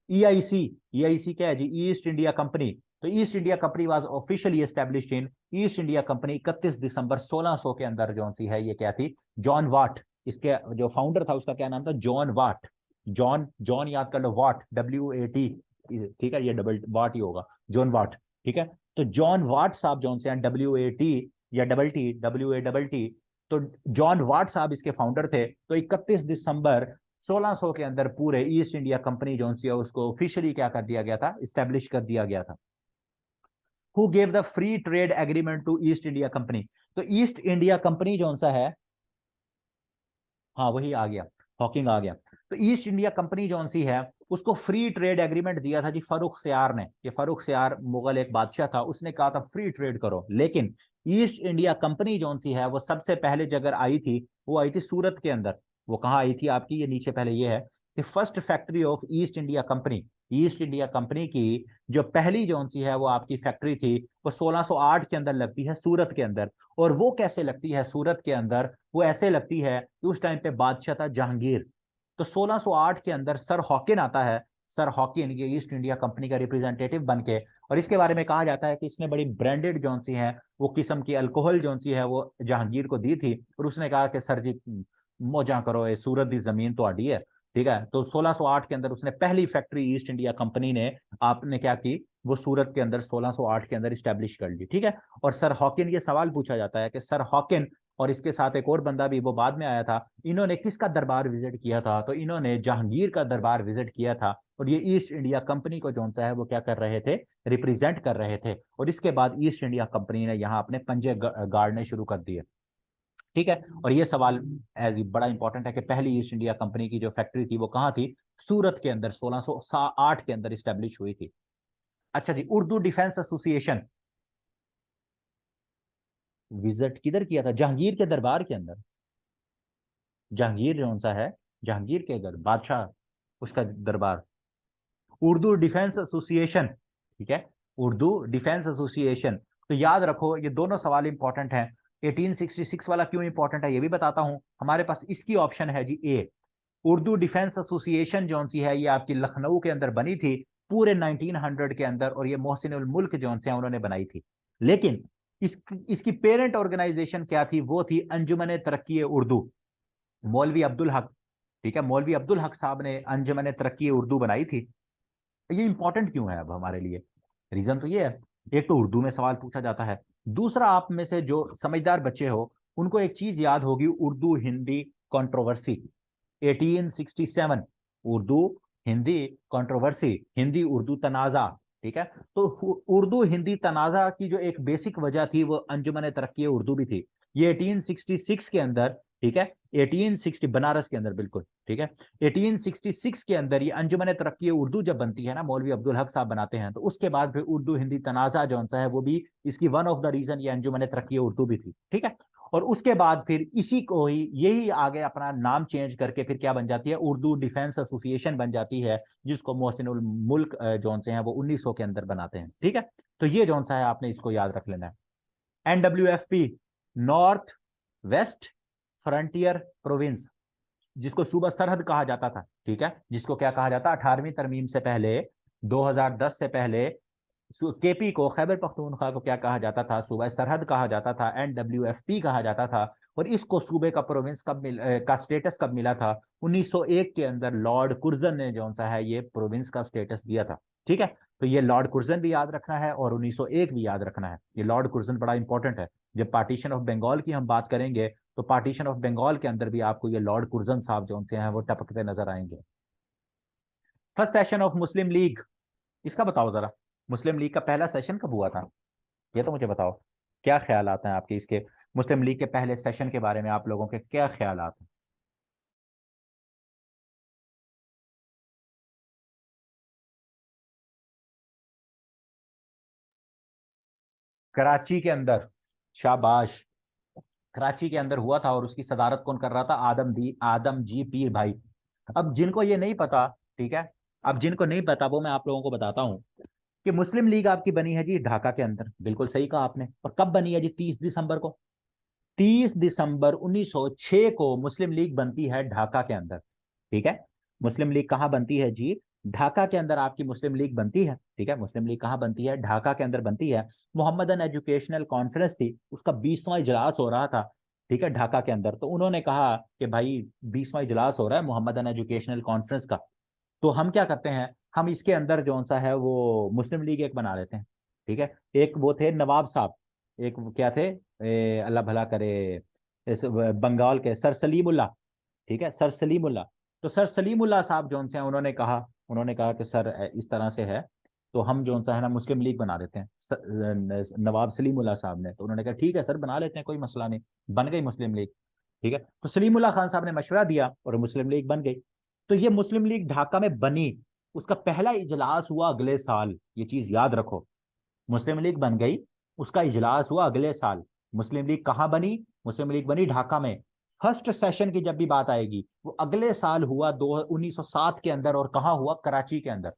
ईआईसी, ईआईसी क्या है जी? East India Company. तो East India Company was officially established in, East India Company 31 दिसंबर 1600 के अंदर जो सी है ये क्या थी? जॉन वाट, इसके जो फाउंडर था उसका क्या नाम था? जॉन वाट। जॉन, जॉन याद कर लो, वाट WAT, ठीक है, ये डबल वाट ही होगा, जॉन वाट। ठीक है, तो जॉन वाट साहब जॉन से WAT या डबल टी, WATT। तो जॉन वाट साहब इसके फाउंडर थे। तो 31 दिसंबर 1600 के अंदर पूरे ईस्ट इंडिया कंपनी जो सी है उसको ऑफिशियली क्या कर दिया गया था? इस्टेब्लिश कर दिया गया था। Who gave the free trade agreement to East India Company? तो ईस्ट इंडिया कंपनी जो सा है, हाँ वही आ गया, हॉकिंग आ गया। तो ईस्ट इंडिया कंपनी जो सी है उसको फ्री ट्रेड एग्रीमेंट दिया था जी फर्रुख सियार ने। ये फर्रुख सियार मुगल एक बादशाह था, उसने कहा था फ्री ट्रेड करो। लेकिन ईस्ट इंडिया कंपनी जो सी है वो सबसे पहले जगह आई थी, वो आई थी सूरत के अंदर। वो कहाँ आई थी आपकी? ये नीचे पहले ये है कि first factory of east India company, east India company की जो पहली जो सी है वो आपकी फैक्ट्री थी वो 1608 के अंदर लगती है सूरत के अंदर। और वो कैसे लगती है सूरत के अंदर? वो ऐसे लगती है कि उस टाइम पे बादशाह था जहांगीर। तो 1608 के अंदर सर हॉकिन आता है। सर हॉकिन ये ईस्ट इंडिया कंपनी का रिप्रेजेंटेटिव बन के, और इसके बारे में कहा जाता है कि इसने बड़ी ब्रांडेड जो सी है वो किस्म की अल्कोहल जो सी है वो जहांगीर को दी थी। और उसने कहा कि सर जी मौजा करो, ये सूरत की जमीन तो आड़ी है। ठीक है, तो 1608 के अंदर उसने पहली फैक्ट्री ईस्ट इंडिया कंपनी ने आपने क्या की? वो सूरत के अंदर 1608 के अंदर स्टैब्लिश कर ली। ठीक है, और सर हॉकिन, ये सवाल पूछा जाता है कि सर हॉकिन और इसके साथ एक और बंदा भी वो बाद में आया था, इन्होंने किसका दरबार विजिट किया था? तो इन्होंने जहांगीर का दरबार विजिट किया था। और ये ईस्ट इंडिया कंपनी को जो सा है वो क्या कर रहे थे? रिप्रेजेंट कर रहे थे। और इसके बाद ईस्ट इंडिया कंपनी ने यहाँ अपने पंजे गाड़ने शुरू कर दिए। ठीक है, और ये सवाल एज बड़ा इंपॉर्टेंट है कि पहली ईस्ट इंडिया कंपनी की जो फैक्ट्री थी वो कहाँ थी? सूरत के अंदर 1608 के अंदर स्टैब्लिश हुई थी। अच्छा जी, उर्दू डिफेंस एसोसिएशन विजिट किधर किया था? जहांगीर के दरबार के अंदर। जहांगीर जो सा है, जहांगीर के घर बादशाह, उसका दरबार। उर्दू डिफेंस एसोसिएशन, ठीक है, उर्दू डिफेंस एसोसिएशन। तो याद रखो ये दोनों सवाल इंपॉर्टेंट हैं। 1866 वाला क्यों इंपॉर्टेंट है ये भी बताता हूं। हमारे पास इसकी ऑप्शन है जी ए। उर्दू डिफेंस एसोसिएशन जो सी है ये आपकी लखनऊ के अंदर बनी थी पूरे 1900 के अंदर, और ये मोहसिन उल मुल्क जो से उन्होंने बनाई थी। लेकिन इसकी पेरेंट ऑर्गेनाइजेशन क्या थी? वो थी अंजुमन तरक्की उर्दू, मौलवी अब्दुल हक। ठीक है, मौलवी अब्दुल हक साहब ने अंजुमन तरक्की उर्दू बनाई थी। ये इंपॉर्टेंट क्यों है अब हमारे लिए? रीजन तो ये है, एक तो उर्दू में सवाल पूछा जाता है, दूसरा आप में से जो समझदार बच्चे हो उनको एक चीज याद होगी, उर्दू हिंदी कंट्रोवर्सी 1867। उर्दू हिंदी कंट्रोवर्सी, हिंदी उर्दू तनाजा। ठीक है, तो उर्दू हिंदी तनाजा की जो एक बेसिक वजह थी वो अंजुमन तरक्की उर्दू भी थी। ये 1866 के अंदर, ठीक है, 1860 बनारस के अंदर, बिल्कुल ठीक है, 1866 के अंदर ये अंजुमन तरक्की उर्दू जब बनती है ना, मौलवी अब्दुल हक साहब बनाते हैं, तो उसके बाद फिर उर्दू हिंदी तनाजा जो सा है वो भी इसकी वन ऑफ द रीजन ये अंजुमन तरक्की उर्दू भी थी। ठीक है, और उसके बाद फिर इसी को ही यही आगे अपना नाम चेंज करके फिर क्या बन जाती है? उर्दू डिफेंस एसोसिएशन बन जाती है, जिसको मोहसिन उल मुल्क जो से हैं वो 1900 के अंदर बनाते हैं। ठीक है, तो ये जो सा है आपने इसको याद रख लेना है। NWFP north west frontier province, जिसको सूबा सरहद कहा जाता था, ठीक है, जिसको क्या कहा जाता, 18वीं तरमीम से पहले, 2010 से पहले केपी को, खैबर पख्तूनख्वा को क्या कहा जाता था, सूबा सरहद कहा जाता था, NWFP कहा जाता था। और इसको सूबे का प्रोविंस का स्टेटस कब मिला था, 1901 के अंदर लॉर्ड कुर्जन ने जो सा है ये प्रोविंस का स्टेटस दिया था, ठीक है। तो ये लॉर्ड कुर्जन भी याद रखना है और 1901 भी याद रखना है, ये लॉर्ड कुर्जन बड़ा इंपॉर्टेंट है। जब पार्टीशन ऑफ बंगाल की हम बात करेंगे तो पार्टीशन ऑफ बंगाल के अंदर भी आपको ये लॉर्ड कुर्जन साहब जो हैं वो टपकते नजर आएंगे। First session of Muslim league, इसका बताओ जरा, मुस्लिम लीग का पहला सेशन कब हुआ था, ये तो मुझे बताओ, क्या ख्याल आते हैं आपके इसके, मुस्लिम लीग के पहले सेशन के बारे में आप लोगों के क्या ख्याल आते हैं? कराची के अंदर, शाबाश, कराची के अंदर हुआ था और उसकी सदारत कौन कर रहा था, आदम जी पीर भाई। अब जिनको ये नहीं पता, ठीक है, अब जिनको नहीं पता वो मैं आप लोगों को बताता हूँ कि मुस्लिम लीग आपकी बनी है जी ढाका के अंदर, बिल्कुल सही कहा आपने। और कब बनी है जी, 30 दिसंबर को, 30 दिसंबर 1906 को मुस्लिम लीग बनती है ढाका के अंदर, ठीक है। मुस्लिम लीग कहाँ बनती है जी, ढाका के अंदर आपकी मुस्लिम लीग बनती है, ठीक है। मुस्लिम लीग कहाँ बनती है, ढाका के अंदर बनती है। मोहम्मदन एजुकेशनल कॉन्फ्रेंस थी, उसका 20वां इजलास हो रहा था, ठीक है, ढाका के अंदर। तो उन्होंने कहा कि भाई 20वां इजलास हो रहा है मोहम्मदन एजुकेशनल कॉन्फ्रेंस का, तो हम क्या करते हैं, हम इसके अंदर जो सा है वो मुस्लिम लीग एक बना लेते हैं, ठीक है। एक वो थे नवाब साहब, एक वो क्या थे, अल्लाह भला करे, इस बंगाल के सर सलीमुल्लाह, ठीक है, सर सलीमुल्लाह। तो सर सलीमुल्लाह साहब जो से हैं उन्होंने कहा कि सर इस तरह से है, तो हम जो सा है ना मुस्लिम लीग बना देते हैं। नवाब सलीमुल्लाह साहब ने, तो उन्होंने कहा ठीक है सर बना लेते हैं, कोई मसला नहीं, बन गई मुस्लिम लीग, ठीक है। तो सलीमुल्लाह खान साहब ने मशवरा दिया और मुस्लिम लीग बन गई। तो ये मुस्लिम लीग ढाका में बनी, उसका पहला इजलास हुआ अगले साल, ये चीज याद रखो, मुस्लिम लीग बन गई, उसका इजलास हुआ अगले साल। मुस्लिम लीग कहाँ बनी, मुस्लिम लीग बनी ढाका में। फर्स्ट सेशन की जब भी बात आएगी वो अगले साल हुआ, 1907 के अंदर, और कहाँ हुआ, कराची के अंदर।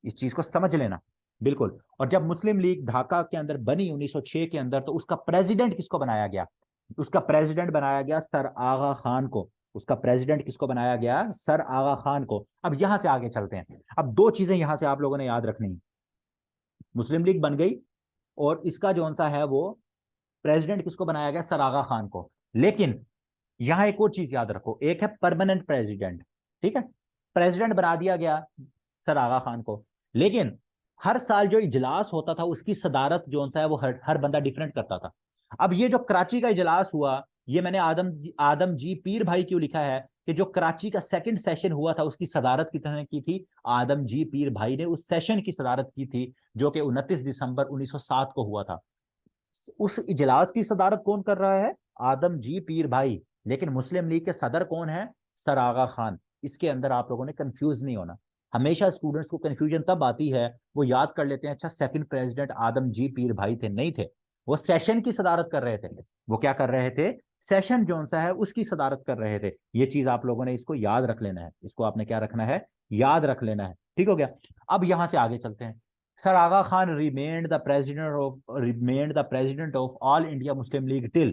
इस चीज को समझ लेना, बिल्कुल। और जब मुस्लिम लीग ढाका के अंदर बनी 1906 के अंदर, तो उसका प्रेसिडेंट किसको बनाया गया, उसका प्रेसिडेंट बनाया गया सर आगा खान को। उसका प्रेसिडेंट किसको बनाया गया, सर आगा खान को। अब यहां से आगे चलते हैं, अब दो चीजें यहां से आप लोगों ने याद रखनी है। मुस्लिम लीग बन गई और इसका जो सा है वो प्रेसिडेंट किसको बनाया गया, सर आगा खान को। लेकिन यहां एक और चीज याद रखो, एक है परमानेंट प्रेसिडेंट, ठीक है, प्रेसिडेंट बना दिया गया सर आगा खान को। लेकिन हर साल जो इजलास होता था उसकी सदारत जो सा है वो हर बंदा डिफरेंट करता था। अब ये जो कराची का इजलास हुआ, ये मैंने आदम जी पीर भाई क्यों लिखा है कि जो कराची का सेकंड सेशन हुआ था उसकी सदारत किसने की थी, आदम जी पीर भाई ने उस सेशन की सदारत की थी, जो कि 29 दिसंबर 1907 को हुआ था। उस इजलास की सदारत कौन कर रहा है, आदम जी पीर भाई। लेकिन मुस्लिम लीग के सदर कौन है, सर आगा खान। इसके अंदर आप लोगों ने कंफ्यूज नहीं होना। हमेशा स्टूडेंट्स को कंफ्यूजन तब आती है, वो याद कर लेते हैं अच्छा सेकंड प्रेसिडेंट आदम जी पीर भाई थे, नहीं थे, वो सेशन की सदारत कर रहे थे। वो क्या कर रहे थे, सेशन जो सा है उसकी सदारत कर रहे थे। ये चीज आप लोगों ने इसको याद रख लेना है, इसको आपने क्या रखना है, याद रख लेना है, ठीक हो गया। अब यहां से आगे चलते हैं। Sir Aga Khan remained the president of All India Muslim League till।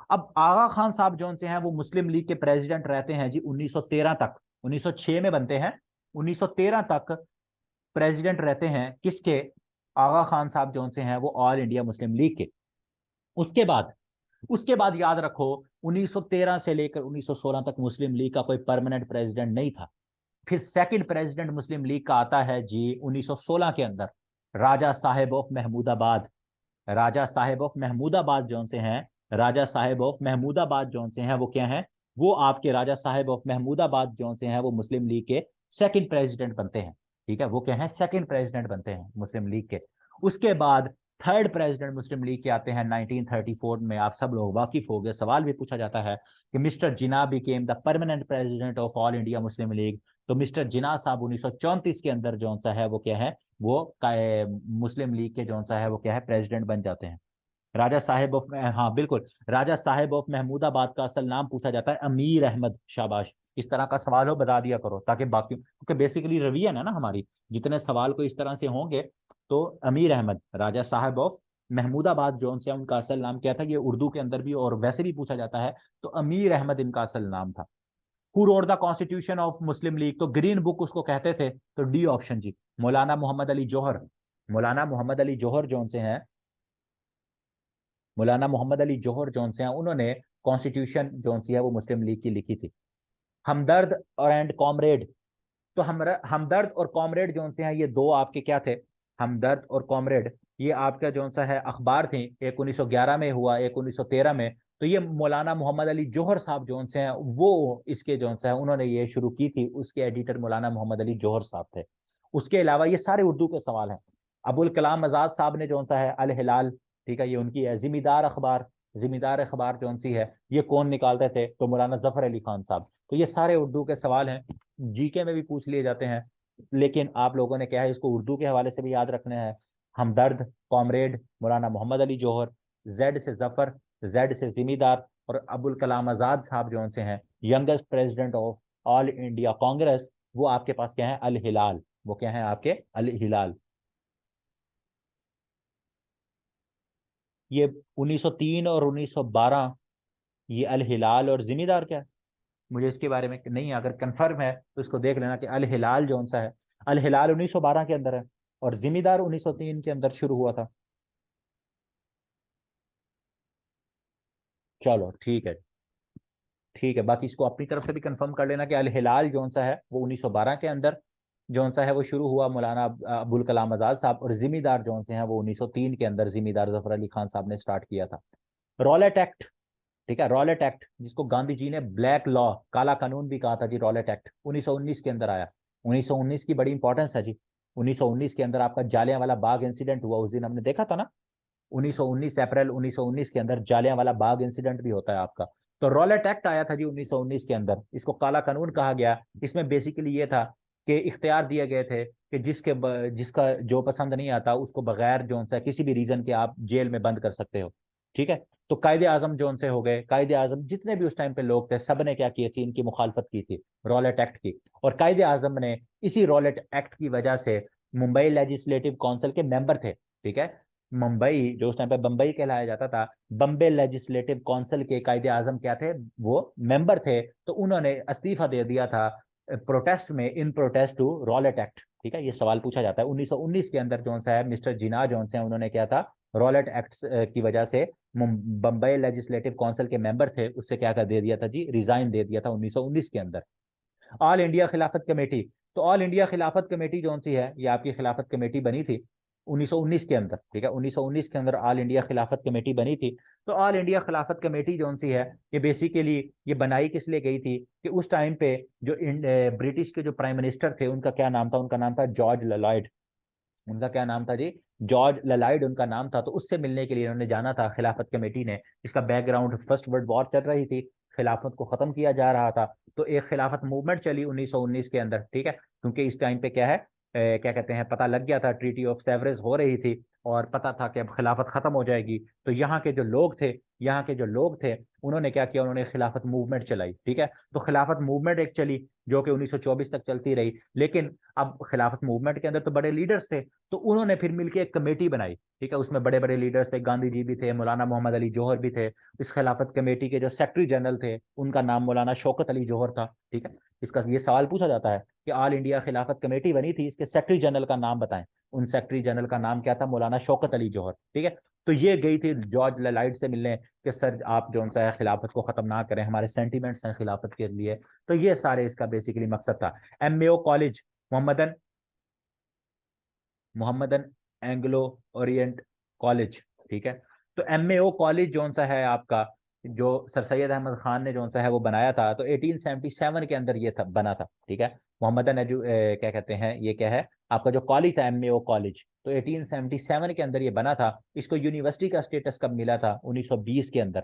अब आगा खान साहब जो से हैं वो मुस्लिम लीग के प्रेसिडेंट रहते हैं जी 1913 तक, 1906 में बनते हैं, 1913 तक प्रेसिडेंट रहते हैं किसके, आगा खान साहब जो से हैं वो ऑल इंडिया मुस्लिम लीग के। उसके बाद, उसके बाद याद रखो 1913 से लेकर 1916 तक मुस्लिम लीग का कोई परमानेंट प्रेसिडेंट नहीं था। फिर सेकंड प्रेसिडेंट मुस्लिम लीग का आता है जी 1916 के अंदर, राजा साहेब ऑफ महमूदाबाद। राजा साहेब ऑफ महमूदाबाद जौन से हैं, राजा साहेब ऑफ महमूदाबाद जौन से हैं वो क्या हैं, वो आपके राजा साहेब ऑफ महमूदाबाद जौन से हैं वो मुस्लिम लीग के सेकंड प्रेसिडेंट बनते हैं, ठीक है। वो क्या है, सेकंड प्रेसिडेंट बनते हैं मुस्लिम लीग के। उसके बाद थर्ड प्रेसिडेंट मुस्लिम लीग के आते हैं 1934 में, आप सब लोग वाकिफ हो गए, सवाल भी पूछा जाता है कि mister Jinnah became the permanent president of all India Muslim league. तो मिस्टर जिना साहब 1934 के अंदर जो सा है वो क्या है, वो मुस्लिम लीग के जो सा है वो क्या है, प्रेसिडेंट बन जाते हैं। राजा साहेब ऑफ, हाँ बिल्कुल, राजा साहेब ऑफ महमूदाबाद का असल नाम पूछा जाता है अमीर अहमद, शाबाश। इस तरह का सवाल हो बता दिया करो ताकि बाकी, क्योंकि बेसिकली रवियन है ना हमारी, जितने सवाल को इस तरह से होंगे, तो अमीर अहमद राजा साहेब ऑफ महमूदाबाद जो से उनका असल नाम क्या था, ये उर्दू के अंदर भी और वैसे भी पूछा जाता है, तो अमीर अहमद इनका असल नाम था। Who wrote the constitution of Muslim league, तो ग्रीन बुक उसको कहते थे, तो डी ऑप्शन जी, मौलाना मोहम्मद अली जौहर। मौलाना मोहम्मद अली जौहर जौन से हैं, मौलाना मोहम्मद अली जौहर जौन से हैं, उन्होंने कॉन्स्टिट्यूशन जौन सी है वो मुस्लिम लीग की लिखी थी। हमदर्द और एंड कॉमरेड, तो हमदर्द और कॉमरेड जो से हैं ये दो आपके क्या थे, हमदर्द और कॉमरेड, ये आपका जो सा है अखबार थी, एक 1911 में हुआ, एक 1913 में। तो ये मौलाना मोहम्मद अली जौहर साहब जो से हैं वो इसके जो सा है उन्होंने ये शुरू की थी, उसके एडिटर मौलाना मोहम्मद अली जौहर साहब थे। उसके अलावा ये सारे उर्दू के सवाल हैं। अबुल कलाम आजाद साहब ने जो सा है अल हिलाल, ठीक है, ये उनकी है। जिम्मेदार अखबार, जिम्मेदार अखबार जो सी है ये कौन निकालते थे, तो मौलाना जफर अली खान साहब। तो ये सारे उर्दू के सवाल हैं, जीके में भी पूछ लिए जाते हैं, लेकिन आप लोगों ने क्या है इसको उर्दू के हवाले से भी याद रखना है। हमदर्द, कॉमरेड, मौलाना मोहम्मद अली जौहर, जेड से जफर, जेड से जिमीदार, और अबुल कलाम आजाद साहब जो से हैं youngest president of all India Congress, वो आपके पास क्या है, अल हिलाल। वो क्या है आपके, अल हिलाल। ये 1903 और 1912, ये अल हिलाल और जिमीदार क्या है, मुझे इसके बारे में नहीं, अगर कंफर्म है तो इसको देख लेना कि अल हिलाल जो सा है, अल हिलाल 1912 के अंदर है और जिम्मेदार 1903 के अंदर शुरू हुआ था। चलो ठीक है, ठीक है, बाकी इसको अपनी तरफ से भी कंफर्म कर लेना कि अल हिलाल जो सा है वो 1912 के अंदर जो सा है वो शुरू हुआ, मौलाना अबुल कलाम आजाद साहब, और जिम्मेदार जो से हैं वो 1903 के अंदर जिम्मेदार जफर अली खान साहब ने स्टार्ट किया था। रॉलेट एक्ट, ठीक है, रॉलेट एक्ट जिसको गांधी जी ने ब्लैक लॉ, काला कानून भी कहा था जी, रॉलेट एक्ट 1919 के अंदर आया। 1919 की बड़ी इंपॉर्टेंस है जी। 1919 के अंदर आपका जालियांवाला बाग इंसिडेंट हुआ, उस दिन हमने देखा था ना, 1919 अप्रैल 1919 के अंदर जालियांवाला बाग इंसिडेंट भी होता है आपका। तो रॉलेट एक्ट आया था जी 1919 के अंदर, इसको काला कानून कहा गया। इसमें बेसिकली ये था कि इख्तियार दिए गए थे कि जिसका जो पसंद नहीं आता उसको बगैर जो सा किसी भी रीजन के आप जेल में बंद कर सकते हो, ठीक है। तो कायदे आजम जो से हो गए, कायदे आजम जितने भी उस टाइम पे लोग थे सब ने क्या की थी, इनकी मुखालफत की थी, रॉलेट एक्ट की। और कायदे आजम ने इसी रॉलेट एक्ट की वजह से मुंबई लेजिस्लेटिव काउंसिल के मेंबर थे, ठीक है। मुंबई जो उस टाइम पे बंबई कहलाया जाता था, बम्बे लेजिस्लेटिव काउंसिल के कायदे आजम क्या थे, वो मेंबर थे। तो उन्होंने इस्तीफा दे दिया था प्रोटेस्ट में, इन प्रोटेस्ट टू रॉलेट एक्ट, ठीक है। ये सवाल पूछा जाता है 1919 के अंदर जो सा है मिस्टर जिना जो से उन्होंने क्या था, रॉलेट एक्ट की वजह से बम्बई लेजिस्लेटिव काउंसिल के मेंबर थे, उससे क्या कर दे दिया था जी, रिजाइन दे दिया था 1919 के अंदर। ऑल इंडिया खिलाफत कमेटी, तो ऑल इंडिया खिलाफत कमेटी जो सी है ये आपकी खिलाफत कमेटी बनी थी 1919 के अंदर, ठीक है। 1919 के अंदर ऑल इंडिया खिलाफत कमेटी बनी थी। तो ऑल इंडिया खिलाफत कमेटी जो सी है ये बेसिकली ये बनाई किस लिए गई थी कि उस टाइम पे जो ब्रिटिश के जो प्राइम मिनिस्टर थे उनका क्या नाम था, उनका नाम था जॉर्ज ललॉयड। उनका क्या नाम था जी, जॉर्ज ललाइड उनका नाम था। तो उससे मिलने के लिए उन्होंने जाना था खिलाफत कमेटी ने। इसका बैकग्राउंड फर्स्ट वर्ल्ड वॉर चल रही थी, खिलाफत को खत्म किया जा रहा था, तो एक खिलाफत मूवमेंट चली 1919 के अंदर, ठीक है। क्योंकि इस टाइम पे क्या है, क्या कहते हैं, पता लग गया था, ट्रीटी ऑफ सेवरेज हो रही थी और पता था कि अब खिलाफत खत्म हो जाएगी। तो यहाँ के जो लोग थे, यहाँ के जो लोग थे उन्होंने क्या किया, उन्होंने खिलाफत मूवमेंट चलाई, ठीक है। तो खिलाफत मूवमेंट एक चली जो कि 1924 तक चलती रही। लेकिन अब खिलाफत मूवमेंट के अंदर तो बड़े लीडर्स थे, तो उन्होंने फिर मिलकर एक कमेटी बनाई, ठीक है। उसमें बड़े बड़े लीडर्स थे, गांधी जी भी थे, मौलाना मोहम्मद अली जौहर भी थे। इस खिलाफत कमेटी के जो सेक्रेटरी जनरल थे उनका नाम मौलाना शौकत अली जौहर था, ठीक है। इसका ये सवाल पूछा जाता है कि ऑल इंडिया खिलाफत कमेटी बनी थी, इसके सेक्रेटरी जनरल का नाम बताएं। उन सेक्रेटरी जनरल का नाम क्या था, मौलाना शौकत अली जौहर, ठीक है। तो ये गई थी जॉर्ज ललाइड से मिलने कि सर आप जो सा है खिलाफत को खत्म ना करें, हमारे सेंटीमेंट्स हैं खिलाफत के लिए। तो ये सारे इसका बेसिकली मकसद था। MAO college, Mohammedan Mohammedan Anglo Orient college, ठीक है। तो एमएओ कॉलेज जो सा है आपका, जो सर सैयद अहमद खान ने जो सा है वो बनाया था, तो 1877 के अंदर ये था, बना था, ठीक है। मोहम्मदन क्या कहते हैं, ये क्या है आपका जो कॉलेज था एमएओ कॉलेज, तो 1877 के अंदर ये बना था। इसको यूनिवर्सिटी का स्टेटस कब मिला था, 1920 के अंदर।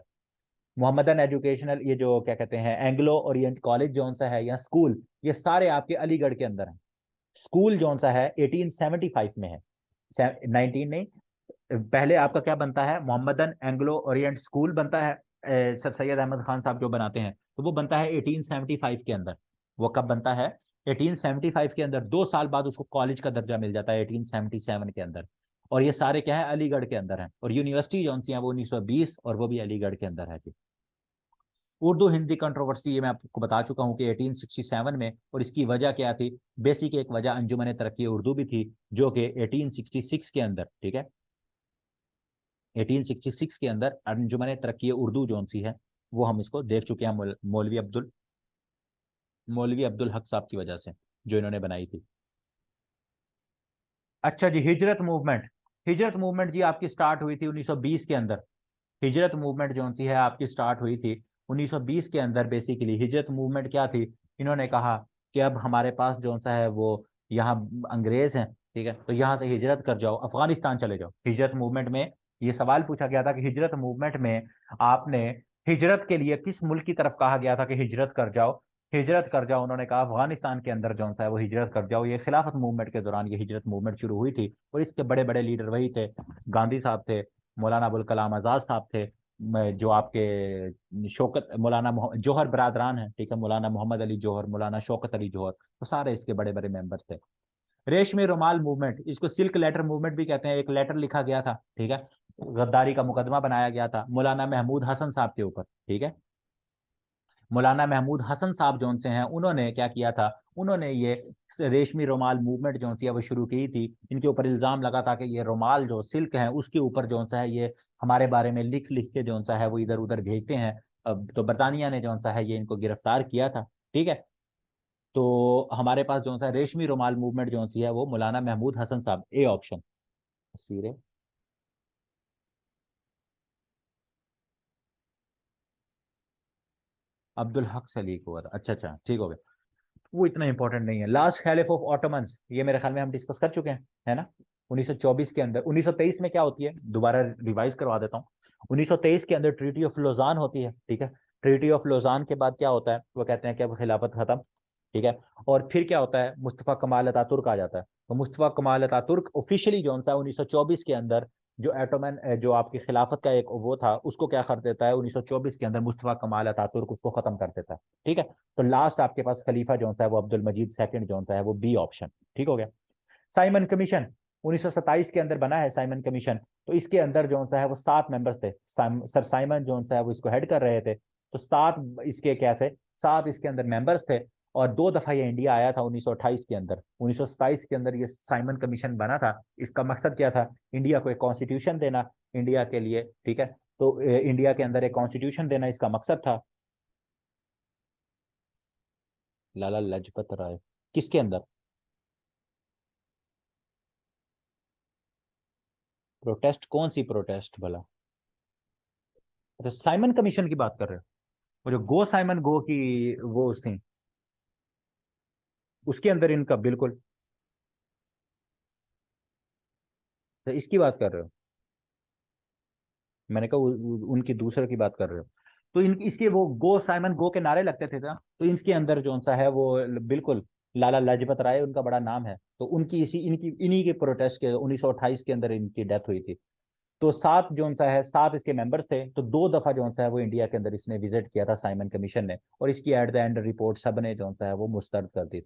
मोहम्मदन एजुकेशनल, ये जो क्या कहते हैं एंग्लो ओरिएंट कॉलेज जो सा है या स्कूल, ये सारे आपके अलीगढ़ के अंदर हैं। स्कूल जो सा है 1875 में है, 19 नहीं, पहले आपका क्या बनता है, मोहम्मदन एंग्लो ओरिएंट स्कूल बनता है, सर सैयद अहमद खान साहब जो बनाते हैं, तो वो बनता है 1875 के अंदर। वो कब बनता है, 1875 के अंदर, 2 साल बाद उसको कॉलेज का दर्जा मिल जाता है 1877 के अंदर। और ये सारे क्या है, अलीगढ़ के अंदर हैं। और यूनिवर्सिटी जो सी है वो 1920 और वो भी अलीगढ़ के अंदर है जी। उर्दू हिंदी कंट्रोवर्सी ये मैं आपको बता चुका हूँ कि 1867 में, और इसकी वजह क्या थी, बेसिक एक वजह अंजुमन तरक्की उर्दू भी थी, जो कि 1866 के अंदर, ठीक है, 1866 के अंदर अंजुमन तरक्की उर्दू जो सी है वो हम इसको देख चुके हैं, मौलवी अब्दुल हक साहब की वजह से, जो इन्होंने बनाई थी। अच्छा जी, हिजरत मूवमेंट। हिजरत मूवमेंट जी आपकी स्टार्ट हुई थी 1920 के अंदर। हिजरत मूवमेंट जो सी है आपकी स्टार्ट हुई थी 1920 के अंदर। बेसिकली हिजरत मूवमेंट क्या थी, इन्होंने कहा कि अब हमारे पास जो सा है वो यहाँ अंग्रेज हैं, ठीक है, तो यहाँ से हिजरत कर जाओ, अफगानिस्तान चले जाओ। हिजरत मूवमेंट में ये सवाल पूछा गया था कि हिजरत मूवमेंट में आपने हिजरत के लिए किस मुल्क की तरफ कहा गया था कि हिजरत कर जाओ, हिजरत कर जाओ। उन्होंने कहा अफगानिस्तान के अंदर जो सा है वो हिजरत कर जाओ। ये खिलाफत मूवमेंट के दौरान ये हिजरत मूवमेंट शुरू हुई थी, और इसके बड़े बड़े लीडर वही थे, गांधी साहब थे, मौलाना अबुल कलाम आजाद साहब थे, जो आपके शौकत मौलाना जौहर बरादरान है, ठीक है, मौलाना मोहम्मद अली जौहर, मौलाना शौकत अली जौहर, तो सारे इसके बड़े बड़े मेंबर्स थे। रेशमी रुमाल मूवमेंट, इसको सिल्क लेटर मूवमेंट भी कहते हैं। एक लेटर लिखा गया था, ठीक है, गद्दारी का मुकदमा बनाया गया था मौलाना महमूद हसन साहब के ऊपर, ठीक है। मौलाना महमूद हसन साहब जौन से हैं, उन्होंने क्या किया था, उन्होंने ये रेशमी रुमाल मूवमेंट जो सी है वो शुरू की थी। इनके ऊपर इल्जाम लगा था कि ये रुमाल जो सिल्क है उसके ऊपर जो सा है ये हमारे बारे में लिख लिख के जो सा है वो इधर उधर भेजते हैं। अब तो बरतानिया ने जो सा है ये इनको गिरफ्तार किया था, ठीक है। तो हमारे पास जो सा रेशमी रुमाल मूवमेंट जो सी है वो मौलाना महमूद हसन साहब, ए ऑप्शन सीरे। अब्दुल हक से लीक हुआ था, अच्छा अच्छा, ठीक हो गया। वो इतना इंपॉर्टेंट नहीं है। लास्ट खैलिफ ऑफ ऑटोमन्स, ये मेरे ख्याल में हम डिस्कस कर चुके हैं, है ना। 1924 के अंदर, 1923 में क्या होती है, दोबारा रिवाइज करवा देता हूँ। 1923 के अंदर ट्रीटी ऑफ लोजान होती है, ठीक है। ट्रीटी ऑफ लोजान के बाद क्या होता है, वो कहते हैं कि अब खिलाफत खत्म, ठीक है। और फिर क्या होता है, मुस्तफ़ा कमाल अतातुर्क आ जाता है। तो मुस्तफ़ा कमाल अतातुर्क ऑफिशियली जो सा 1924 के अंदर जो एटोमन जो आपकी खिलाफत का एक वो था उसको क्या कर देता है, 1924 के अंदर मुस्तफ़ा कमाल अतातुर्क उसको खत्म कर देता है, ठीक है। तो लास्ट आपके पास खलीफा जो है वो अब्दुल मजीद सेकंड जो है वो बी ऑप्शन, ठीक हो गया। साइमन कमीशन 1927 के अंदर बना है, साइमन कमीशन। तो इसके अंदर जो सा है वो 7 मेंबर्स थे। सर साइमन जो सा है वो इसको हेड कर रहे थे। तो 7 इसके क्या थे, 7 इसके अंदर मेंबर्स थे। और 2 दफा ये इंडिया आया था 1928 के अंदर। 1927 के अंदर ये साइमन कमीशन बना था। इसका मकसद क्या था, इंडिया को एक कॉन्स्टिट्यूशन देना, इंडिया के लिए, ठीक है। तो इंडिया के अंदर एक कॉन्स्टिट्यूशन देना इसका मकसद था। लाला लाजपत राय किसके अंदर, प्रोटेस्ट कौन सी प्रोटेस्ट भला। अच्छा, साइमन कमीशन की बात कर रहे हो, वो जो गो साइमन गो की वो थी, उसके अंदर इनका बिल्कुल। तो इसकी बात कर रहे हो, मैंने कहा उनकी दूसरे की बात कर रहे हो। तो इन इसके वो गो साइमन गो के नारे लगते थे ना, तो इनके अंदर जो सा है वो बिल्कुल लाला लाजपत राय उनका बड़ा नाम है। तो उनकी इसी इनकी इन्हीं के प्रोटेस्ट के 1928 के अंदर इनकी डेथ हुई थी। तो 7 जोन सा है, 7 इसके मेंबर्स थे। तो 2 दफा जोन सा है वो इंडिया के अंदर इसने विजिट किया था साइमन कमीशन ने, और इसकी एट द एंड रिपोर्ट सब ने जोन सा है वो मुस्तरद कर दी।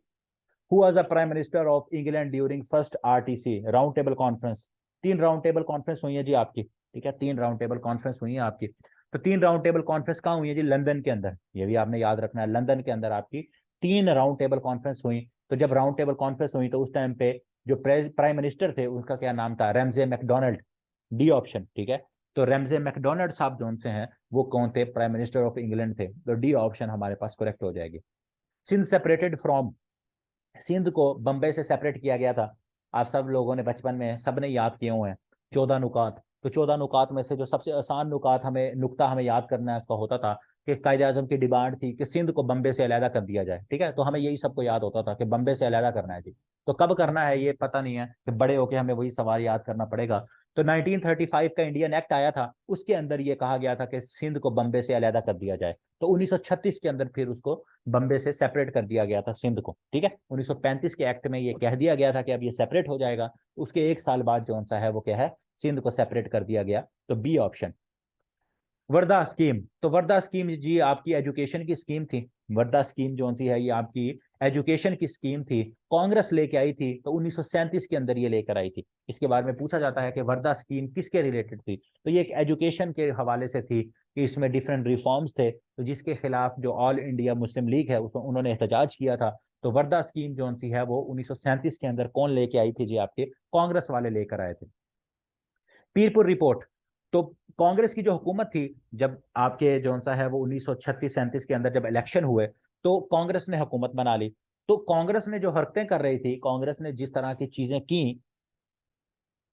Who was the prime minister of England during first RTC round table conference. 3 round table conference हुई है जी आपकी, ठीक है, 3 राउंड टेबल कॉन्फ्रेंस हुई है आपकी। तो 3 राउंड टेबल कॉन्फ्रेंस कहाँ हुई है जी, लंदन के अंदर। ये भी आपने याद रखना है, लंदन के अंदर आपकी 3 राउंड टेबल कॉन्फ्रेंस हुई। तो जब राउंड टेबल कॉन्फ्रेंस हुई तो उस टाइम पे जो प्राइम मिनिस्टर थे उनका क्या नाम था, रैमजे मैकडोनल्ड, डी ऑप्शन, ठीक है। तो रैमजे मैकडोनल्ड साहब जो से हैं वो कौन थे, प्राइम मिनिस्टर ऑफ इंग्लैंड थे। तो डी ऑप्शन हमारे पास करेक्ट हो जाएगी। सिंध सेपरेटेड फ्रॉम, सिंध को बंबई से सेपरेट किया गया था। आप सब लोगों ने बचपन में सबने याद किए हुए हैं 14 नुकात। तो 14 नुकात में से जो सबसे आसान नुकात हमें नुक्ता हमें याद करना का होता था कि कायदे आजम की डिमांड थी कि सिंध को बम्बे से अलहदा कर दिया जाए, ठीक है। तो हमें यही सबको याद होता था कि बम्बे से अलहदा करना है जी। तो कब करना है ये पता नहीं है, कि बड़े होके हमें वही सवाल याद करना पड़ेगा। तो 1935 का इंडियन एक्ट आया था, उसके अंदर ये कहा गया था कि सिंध को बम्बे से अलहदा कर दिया जाए। तो 1936 के अंदर फिर उसको बम्बे से सेपरेट कर दिया गया था सिंध को, ठीक है। 1935 के एक्ट में ये कह दिया गया था कि अब ये सेपरेट हो जाएगा। उसके 1 साल बाद जो सा है वो क्या है, सिंध को सेपरेट कर दिया गया। तो बी ऑप्शन। वर्धा स्कीम, तो वर्धा स्कीम जी आपकी एजुकेशन की स्कीम थी। वर्धा स्कीम जो सी है ये आपकी एजुकेशन की स्कीम थी, कांग्रेस लेके आई थी, तो 1937 के अंदर ये लेकर आई थी। इसके बारे में पूछा जाता है कि वर्धा स्कीम किसके रिलेटेड थी, तो ये एक एजुकेशन के हवाले से थी कि इसमें डिफरेंट रिफॉर्म्स थे, तो जिसके खिलाफ जो ऑल इंडिया मुस्लिम लीग है उसको उन्होंने एहतजाज किया था। तो वर्धा स्कीम जो सी है वो 1937 के अंदर कौन लेके आई थी जी, आपके कांग्रेस वाले लेकर आए थे। पीरपुर रिपोर्ट, तो कांग्रेस की जो हुकूमत थी, जब आपके जो सा है वो 1936-37 के अंदर जब इलेक्शन हुए, तो कांग्रेस ने हुकूमत बना ली। तो कांग्रेस ने जो हरकतें कर रही थी, कांग्रेस ने जिस तरह की चीजें की,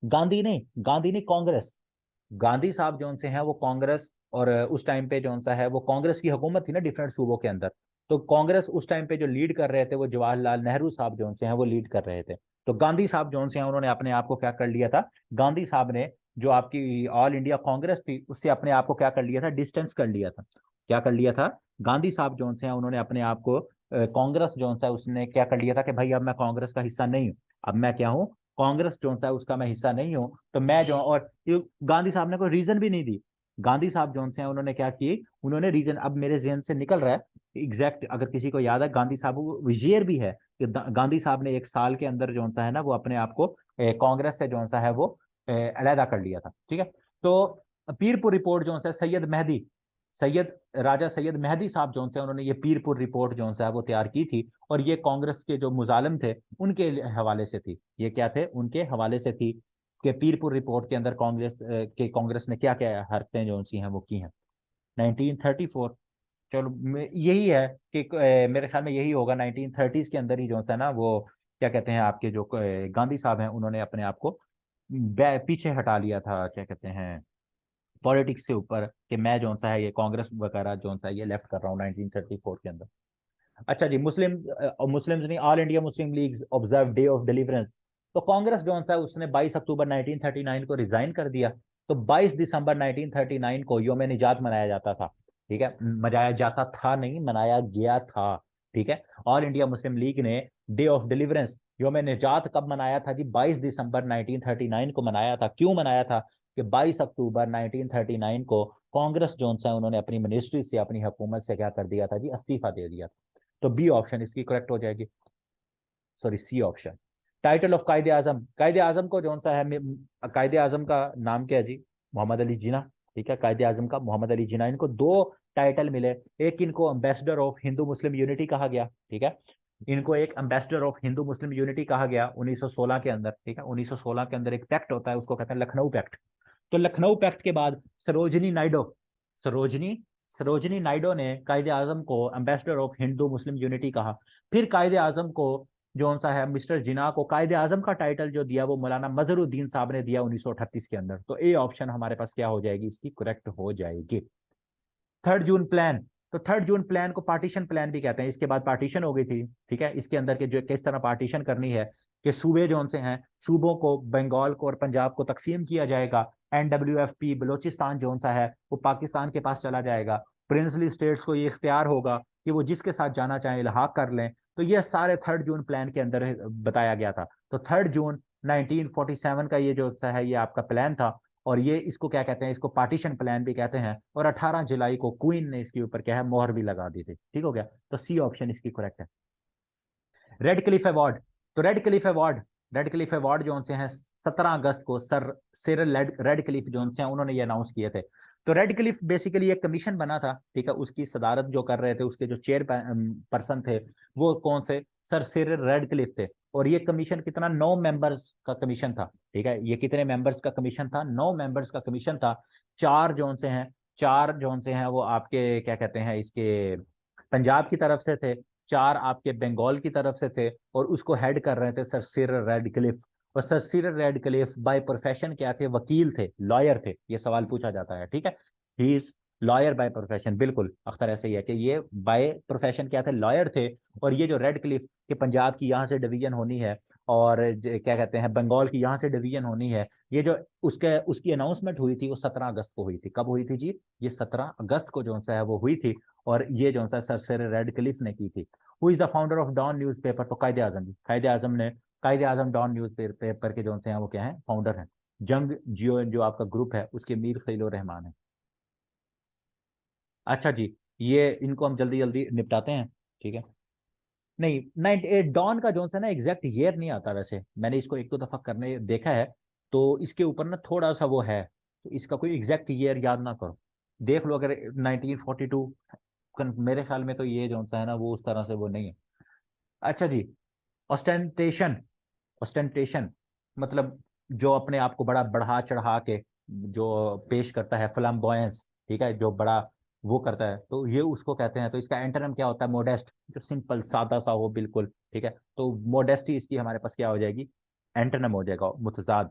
गांधी नहीं कांग्रेस, गांधी साहब जो से हैं वो कांग्रेस, और उस टाइम पे जो सा है वो कांग्रेस की हुकूमत थी ना डिफरेंट सूबों के अंदर। तो कांग्रेस उस टाइम पे जो लीड कर रहे थे वो जवाहरलाल नेहरू साहब जो से हैं वो लीड कर रहे थे। तो गांधी साहब जो से हैं उन्होंने अपने आप को क्या कर लिया था, गांधी साहब ने जो आपकी ऑल इंडिया कांग्रेस थी उससे अपने आप को क्या कर लिया था, डिस्टेंस कर लिया था। क्या कर लिया था, गांधी साहब जो से हैं उन्होंने अपने आप को कांग्रेस जो सा उसने क्या कर लिया था कि भाई अब मैं कांग्रेस का हिस्सा नहीं हूँ, अब मैं क्या हूँ, कांग्रेस जो सा उसका मैं हिस्सा नहीं हूँ। तो मैं जो, और ये गांधी साहब ने कोई रीजन भी नहीं दी। गांधी साहब जो हैं उन्होंने क्या की, उन्होंने रीजन अब मेरे जहन से निकल रहा है एग्जैक्ट, अगर किसी को याद है गांधी साहब वो ईयर भी है कि गांधी साहब ने एक साल के अंदर जो सा है ना वो अपने आप को कांग्रेस से जो सा है वो अलहदा कर लिया था। ठीक है। तो पीरपुर रिपोर्ट जो है सैयद मेहदी, सैयद राजा सैयद मेहदी साहब जो थे उन्होंने ये पीरपुर रिपोर्ट जो है वो तैयार की थी, और ये कांग्रेस के जो मुजालिम थे उनके हवाले से थी। ये क्या थे, उनके हवाले से थी कि पीरपुर रिपोर्ट के अंदर कांग्रेस ने क्या क्या हरकतें जो सी हैं वो की हैं। 1934, चलो यही है कि मेरे ख्याल में यही होगा 1930s के अंदर ही जो है ना वो क्या कहते हैं आपके जो गांधी साहब हैं उन्होंने अपने आप को पीछे हटा लिया था, क्या कहते हैं, पॉलिटिक्स से ऊपर, कि मैं जो सा है ये कांग्रेस वगैरह जो सा है ये लेफ्ट कर रहा हूँ 1934 के अंदर। अच्छा जी, मुस्लिम्स नहीं, all India Muslim league observe day of deliverance. तो कांग्रेस जो सा उसने 22 अक्टूबर 1939 को रिजाइन कर दिया। तो 22 दिसंबर 1939 को योम निजात मनाया जाता था। ठीक है, मनाया जाता था नहीं, मनाया गया था। ठीक है, ऑल इंडिया मुस्लिम लीग ने डे ऑफ डिलीवरेंस योम निजात कब मनाया था जी, 22 दिसंबर 1939 को मनाया था। क्यों मनाया था कि 22 अक्टूबर 1939 को कांग्रेस जो सा उन्होंने अपनी मिनिस्ट्री से, अपनी हुकूमत से क्या कर दिया था जी, इस्तीफा दे दिया था। तो बी ऑप्शन इसकी करेक्ट हो जाएगी, sorry C option. Title of Quaid-e Azam, कायदे आजम को जो सा है, कायदे आजम का नाम क्या है जी, मोहम्मद अली जिना। ठीक है, कायदे आजम का मोहम्मद अली जिना, इनको दो टाइटल मिले। एक इनको ambassador of Hindu Muslim unity कहा गया। ठीक है, इनको एक ambassador of Hindu Muslim unity कहा गया 1916 के अंदर। ठीक है, 1916 के अंदर एक पैक्ट होता है उसको कहते हैं लखनऊ पैक्ट। तो लखनऊ पैक्ट के बाद सरोजनी नायडू, सरोजनी सरोजनी नायडू ने कायदे आजम को ambassador of Hindu Muslim unity कहा। फिर कायदे आजम को जो सा है मिस्टर जिना को कायदे आजम का टाइटल जो दिया वो मौलाना मजहरुद्दीन साहब ने दिया 1938 के अंदर। तो ए ऑप्शन हमारे पास क्या हो जाएगी, इसकी करेक्ट हो जाएगी। 3 जून प्लान, तो 3 जून प्लान को पार्टीशन प्लान भी कहते हैं। इसके बाद पार्टीशन हो गई थी। ठीक है, इसके अंदर के जो किस तरह पार्टीशन करनी है कि सूबे जो से हैं, सूबों को बंगाल को और पंजाब को तकसीम किया जाएगा। NWFP बलोचिस्तान जो सा है वो पाकिस्तान के पास चला जाएगा। प्रिंसली स्टेट्स को ये इख्तियार होगा कि वो जिसके साथ जाना चाहें इल्हाक कर लें। तो ये सारे 3 जून प्लान के अंदर बताया गया था। तो 3 जून 1947 का ये जो है ये आपका प्लान था, और ये इसको क्या कहते हैं, इसको पार्टीशन प्लान भी कहते हैं। और 18 जुलाई को क्वीन ने इसके ऊपर क्या है, मोहर भी लगा दी थी। ठीक हो गया, तो सी ऑप्शन इसकी करेक्ट है। रेड क्लिफ अवार्ड, तो रेड क्लिफ अवार्ड जो से हैं 17 अगस्त को सर सिरिल रेड क्लिफ जो से हैं उन्होंने ये अनाउंस किए थे। तो रेड क्लिफ बेसिकली एक कमीशन बना था। ठीक है, उसकी सदारत जो कर रहे थे उसके जो चेयर पर्सन थे वो कौन से, सर सिरिल रेड क्लिफ थे। और ये कमीशन कितना, 9 मेंबर्स का कमीशन था। ठीक है, ये कितने मेंबर्स का कमीशन था, 9 मेंबर्स का कमीशन था। चार जोन से हैं वो आपके क्या कहते हैं इसके पंजाब की तरफ से थे, 4 आपके बंगाल की तरफ से थे, और उसको हेड कर रहे थे सर सिरिल रेडक्लिफ। और sir Cyril Radcliffe by profession क्या थे, वकील थे, लॉयर थे। ये सवाल पूछा जाता है। ठीक है, he is lawyer by profession, बिल्कुल अख्तर ऐसे ही है कि ये बाय प्रोफेशन क्या थे, लॉयर थे। और ये जो रेड क्लिफ के पंजाब की यहाँ से डिवीजन होनी है, और क्या कहते हैं बंगाल की यहाँ से डिवीजन होनी है, ये जो उसके उसकी अनाउंसमेंट हुई थी वो 17 अगस्त को हुई थी। कब हुई थी जी, ये 17 अगस्त को जो सा है वो हुई थी। और ये जो सा सर सिरिल रेडक्लिफ ने की थी। Who is the founder of Dawn newspaper, तो कायदे आजम जी, कायदे आजम ने, कायदे आजम डॉन न्यूज पेपर के जो से हैं वो क्या है, फाउंडर हैं। जंग जियो जो आपका ग्रुप है उसके मीर खलील रहमान है। अच्छा जी, ये इनको हम जल्दी जल्दी निपटाते हैं। ठीक है, नहीं 98 डॉन का जोन सा ना एग्जैक्ट ईयर नहीं आता, वैसे मैंने इसको एक दो दफा करने देखा है, तो इसके ऊपर ना थोड़ा सा वो है, तो इसका कोई एग्जैक्ट ईयर याद ना करो, देख लो अगर 1942, मेरे ख्याल में तो ये जोन सा है ना वो उस तरह से वो नहीं है। अच्छा जी, ऑस्टेंटेशन, ऑस्टेंटेशन मतलब जो अपने आप को बड़ा बढ़ा चढ़ा के जो पेश करता है, फ्लैम्बॉयंस, ठीक है, जो बड़ा वो करता है, तो ये उसको कहते हैं। तो इसका एंटोनिम क्या होता है? मोडेस्ट, जो सिंपल सादा सा हो बिल्कुल, ठीक है, तो मोडेस्टी इसकी हमारे पास क्या हो जाएगी? एंटोनिम हो जाएगा, मुतजाद।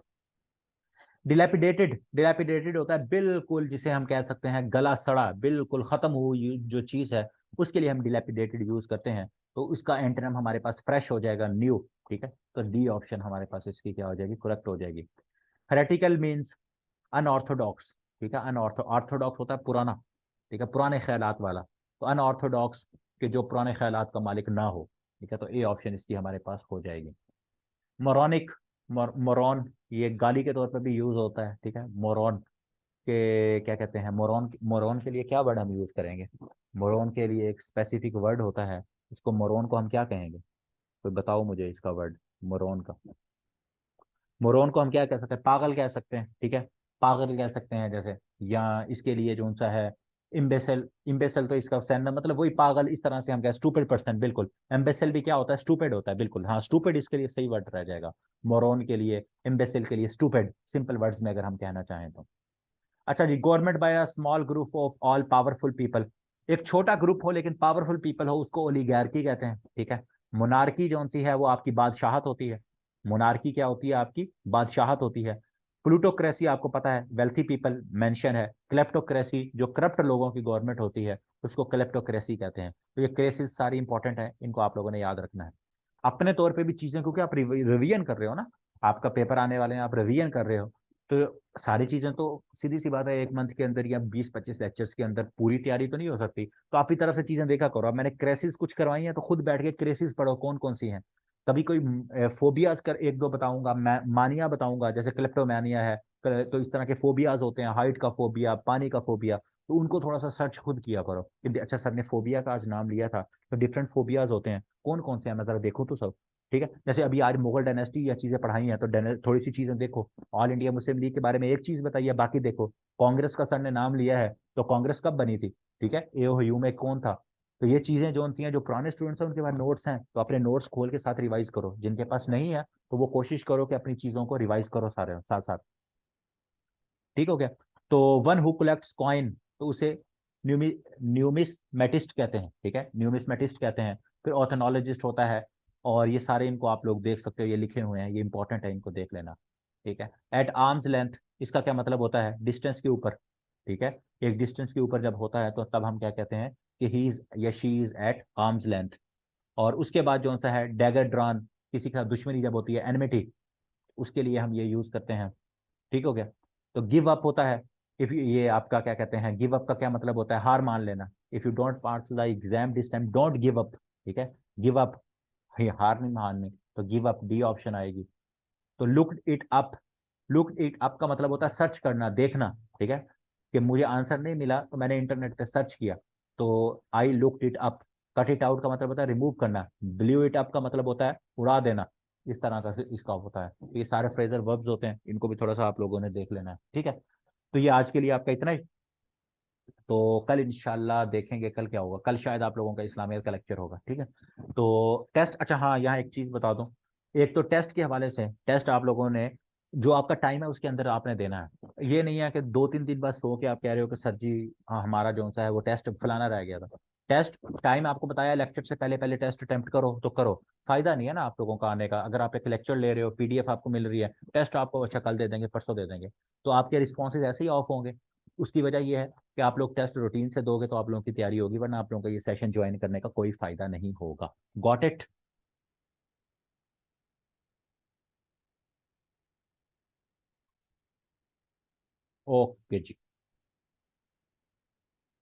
डिलैपिडेटेड, डिलैपिडेटेड होता है बिल्कुल, जिसे हम कह सकते हैं गला सड़ा, बिल्कुल खत्म हुई जो चीज है, उसके लिए हम डिलैपिडेटेड यूज करते हैं। तो उसका एंटोनिम हमारे पास फ्रेश हो जाएगा, न्यू। ठीक है, तो डी ऑप्शन हमारे पास इसकी क्या हो जाएगी? करेक्ट हो जाएगी। हेरेटिकल मीन्स अनऑर्थोडॉक्स, ठीक है, ऑर्थोडॉक्स होता है पुराना, ठीक है, पुराने ख्यालात वाला, तो अनऑर्थोडॉक्स के जो पुराने ख्यालात का मालिक ना हो, ठीक है, तो ए ऑप्शन इसकी हमारे पास हो जाएगी। मोरॉनिक, मोरॉन, ये गाली के तौर पे भी यूज होता है, ठीक है, मोरॉन के क्या कहते हैं? मोरॉन, मोरॉन के लिए क्या वर्ड हम यूज करेंगे? मोरॉन के लिए एक स्पेसिफिक वर्ड होता है, इसको मोरॉन को हम क्या कहेंगे? कोई बताओ मुझे इसका वर्ड, मोरॉन का। मोरॉन को हम क्या कह सकते हैं? पागल कह सकते हैं, ठीक है, पागल कह सकते हैं जैसे, या इसके लिए जो सा है इम्बेसल, इम्बेसल तो इसका सैन मतलब वही पागल, इस तरह से हम कहें स्टूपिड पर्सन, बिल्कुल। एम्बेसल भी क्या होता है? स्टूपिड होता है, बिल्कुल, हाँ, स्टूपिड इसके लिए सही वर्ड रह जाएगा। मोरॉन के लिए, इम्बेसल के लिए स्टूपिड, सिंपल वर्ड्स में अगर हम कहना चाहें तो। अच्छा जी, government by a small group of all powerful people, एक छोटा ग्रुप हो लेकिन पावरफुल पीपल हो, उसको ओलिगार्की कहते हैं, ठीक है। मोनार्की जो सी है वो आपकी बादशाहत होती है, मोनार्की क्या होती है? आपकी बादशाहत होती है। प्लूटोक्रेसी आपको पता है, वेल्थी पीपल मेंशन है। क्लेप्टोक्रेसी जो करप्ट लोगों की गवर्नमेंट होती है, उसको क्लेप्टोक्रेसी कहते हैं। तो ये क्रेसिस सारी इंपॉर्टेंट है, इनको आप लोगों ने याद रखना है अपने तौर पे भी चीजें, क्योंकि आप रिवीजन कर रहे हो ना, आपका पेपर आने वाले हैं, आप रिवीजन कर रहे हो, तो सारी चीजें तो सीधी सी बात है, एक मंथ के अंदर या 20-25 लेक्चर्स के अंदर पूरी तैयारी तो नहीं हो सकती, तो आपकी तरफ से चीजें देखा करो। अब मैंने क्रेसिस कुछ करवाई हैं, तो खुद बैठ के क्रेसिस पढ़ो कौन कौन सी हैं। कभी कोई फोबियाज कर एक दो बताऊंगा, मैं मानिया बताऊंगा, जैसे क्लेप्टोमानिया है, तो इस तरह के फोबियाज होते हैं, हाइट का फोबिया, पानी का फोबिया, तो उनको थोड़ा सा सर्च खुद किया करो कि अच्छा सर ने फोबिया का आज नाम लिया था, तो डिफरेंट फोबियाज होते हैं, कौन कौन से हैं, मैं जरा देखो तो सब। ठीक है, जैसे अभी आज मुगल डायनेस्टी या चीजें पढ़ाई हैं, तो थोड़ी सी चीजें देखो। ऑल इंडिया मुस्लिम लीग के बारे में एक चीज बताइए, बाकी देखो। कांग्रेस का सर ने नाम लिया है, तो कांग्रेस कब बनी थी? ठीक है, एओयू में कौन था? तो ये चीजें जो होती हैं, जो पुराने स्टूडेंट्स हैं उनके पास नोट्स हैं, तो अपने नोट्स खोल के साथ रिवाइज करो, जिनके पास नहीं है तो वो कोशिश करो कि अपनी चीजों को रिवाइज करो सारे साथ साथ। ठीक हो गया? तो वन हु कलेक्ट्स कॉइन, तो उसे न्यूमी न्यूमिस्मेटिस्ट कहते हैं, ठीक है, न्यूमिस्मेटिस्ट कहते हैं। फिर ऑथनोलॉजिस्ट होता है, और ये सारे इनको आप लोग देख सकते हो, ये लिखे हुए हैं, ये इंपॉर्टेंट है, इनको देख लेना। ठीक है, एट आर्म्स लेंथ, इसका क्या मतलब होता है? डिस्टेंस के ऊपर, ठीक है, एक डिस्टेंस के ऊपर जब होता है तो तब हम क्या कहते हैं कि ही इज या she is at arm's length. और उसके बाद जो सा है डैगर ड्रॉन, किसी के साथ दुश्मनी जब होती है, एनमिटी, उसके लिए हम ये यूज करते हैं। ठीक हो गया? तो गिव अप होता है, इफ ये आपका क्या कहते हैं, गिव अप का क्या मतलब होता है? हार मान लेना। If you don't pass the exam this time don't give up, ठीक है, गिव अप, ये हार नहीं माननी, तो गिव अप डी ऑप्शन आएगी। तो look it up, look it up का मतलब होता है सर्च करना, देखना, ठीक है, कि मुझे आंसर नहीं मिला तो मैंने इंटरनेट पे सर्च किया, तो I looked it up. Cut it out का मतलब होता है रिमूव करना। ब्ल्यू इट अप का मतलब होता है उड़ा देना, इस तरह का इसका होता है। तो ये सारे फ्रेजर वर्ब्स होते हैं, इनको भी थोड़ा सा आप लोगों ने देख लेना है, ठीक है। तो ये आज के लिए आपका इतना ही। तो कल इंशाल्लाह देखेंगे, कल क्या होगा, कल शायद आप लोगों का इस्लामियत का लेक्चर होगा, ठीक है। तो टेस्ट, अच्छा हाँ, यहाँ एक चीज बता दूं, एक तो टेस्ट के हवाले से, टेस्ट आप लोगों ने जो आपका टाइम है उसके अंदर आपने देना है। ये नहीं है कि 2-3 दिन बाद सो के आप कह रहे हो कि सर जी हाँ, हमारा जो सा है वो टेस्ट फलाना रह गया था। टेस्ट टाइम आपको बताया, लेक्चर से पहले पहले टेस्ट अटेम्प्ट करो तो करो। फायदा नहीं है ना आप लोगों का आने का, अगर आप एक लेक्चर ले रहे हो, पीडीएफ आपको मिल रही है, टेस्ट आपको अच्छा कल दे देंगे, परसों दे देंगे, तो आपके रिस्पॉन्सेज ऐसे ही ऑफ होंगे। उसकी वजह यह है कि आप लोग टेस्ट रूटीन से दोगे तो आप लोगों की तैयारी होगी, वरना आप लोगों का ये सेशन ज्वाइन करने का कोई फायदा नहीं होगा। Got it? Okay ji.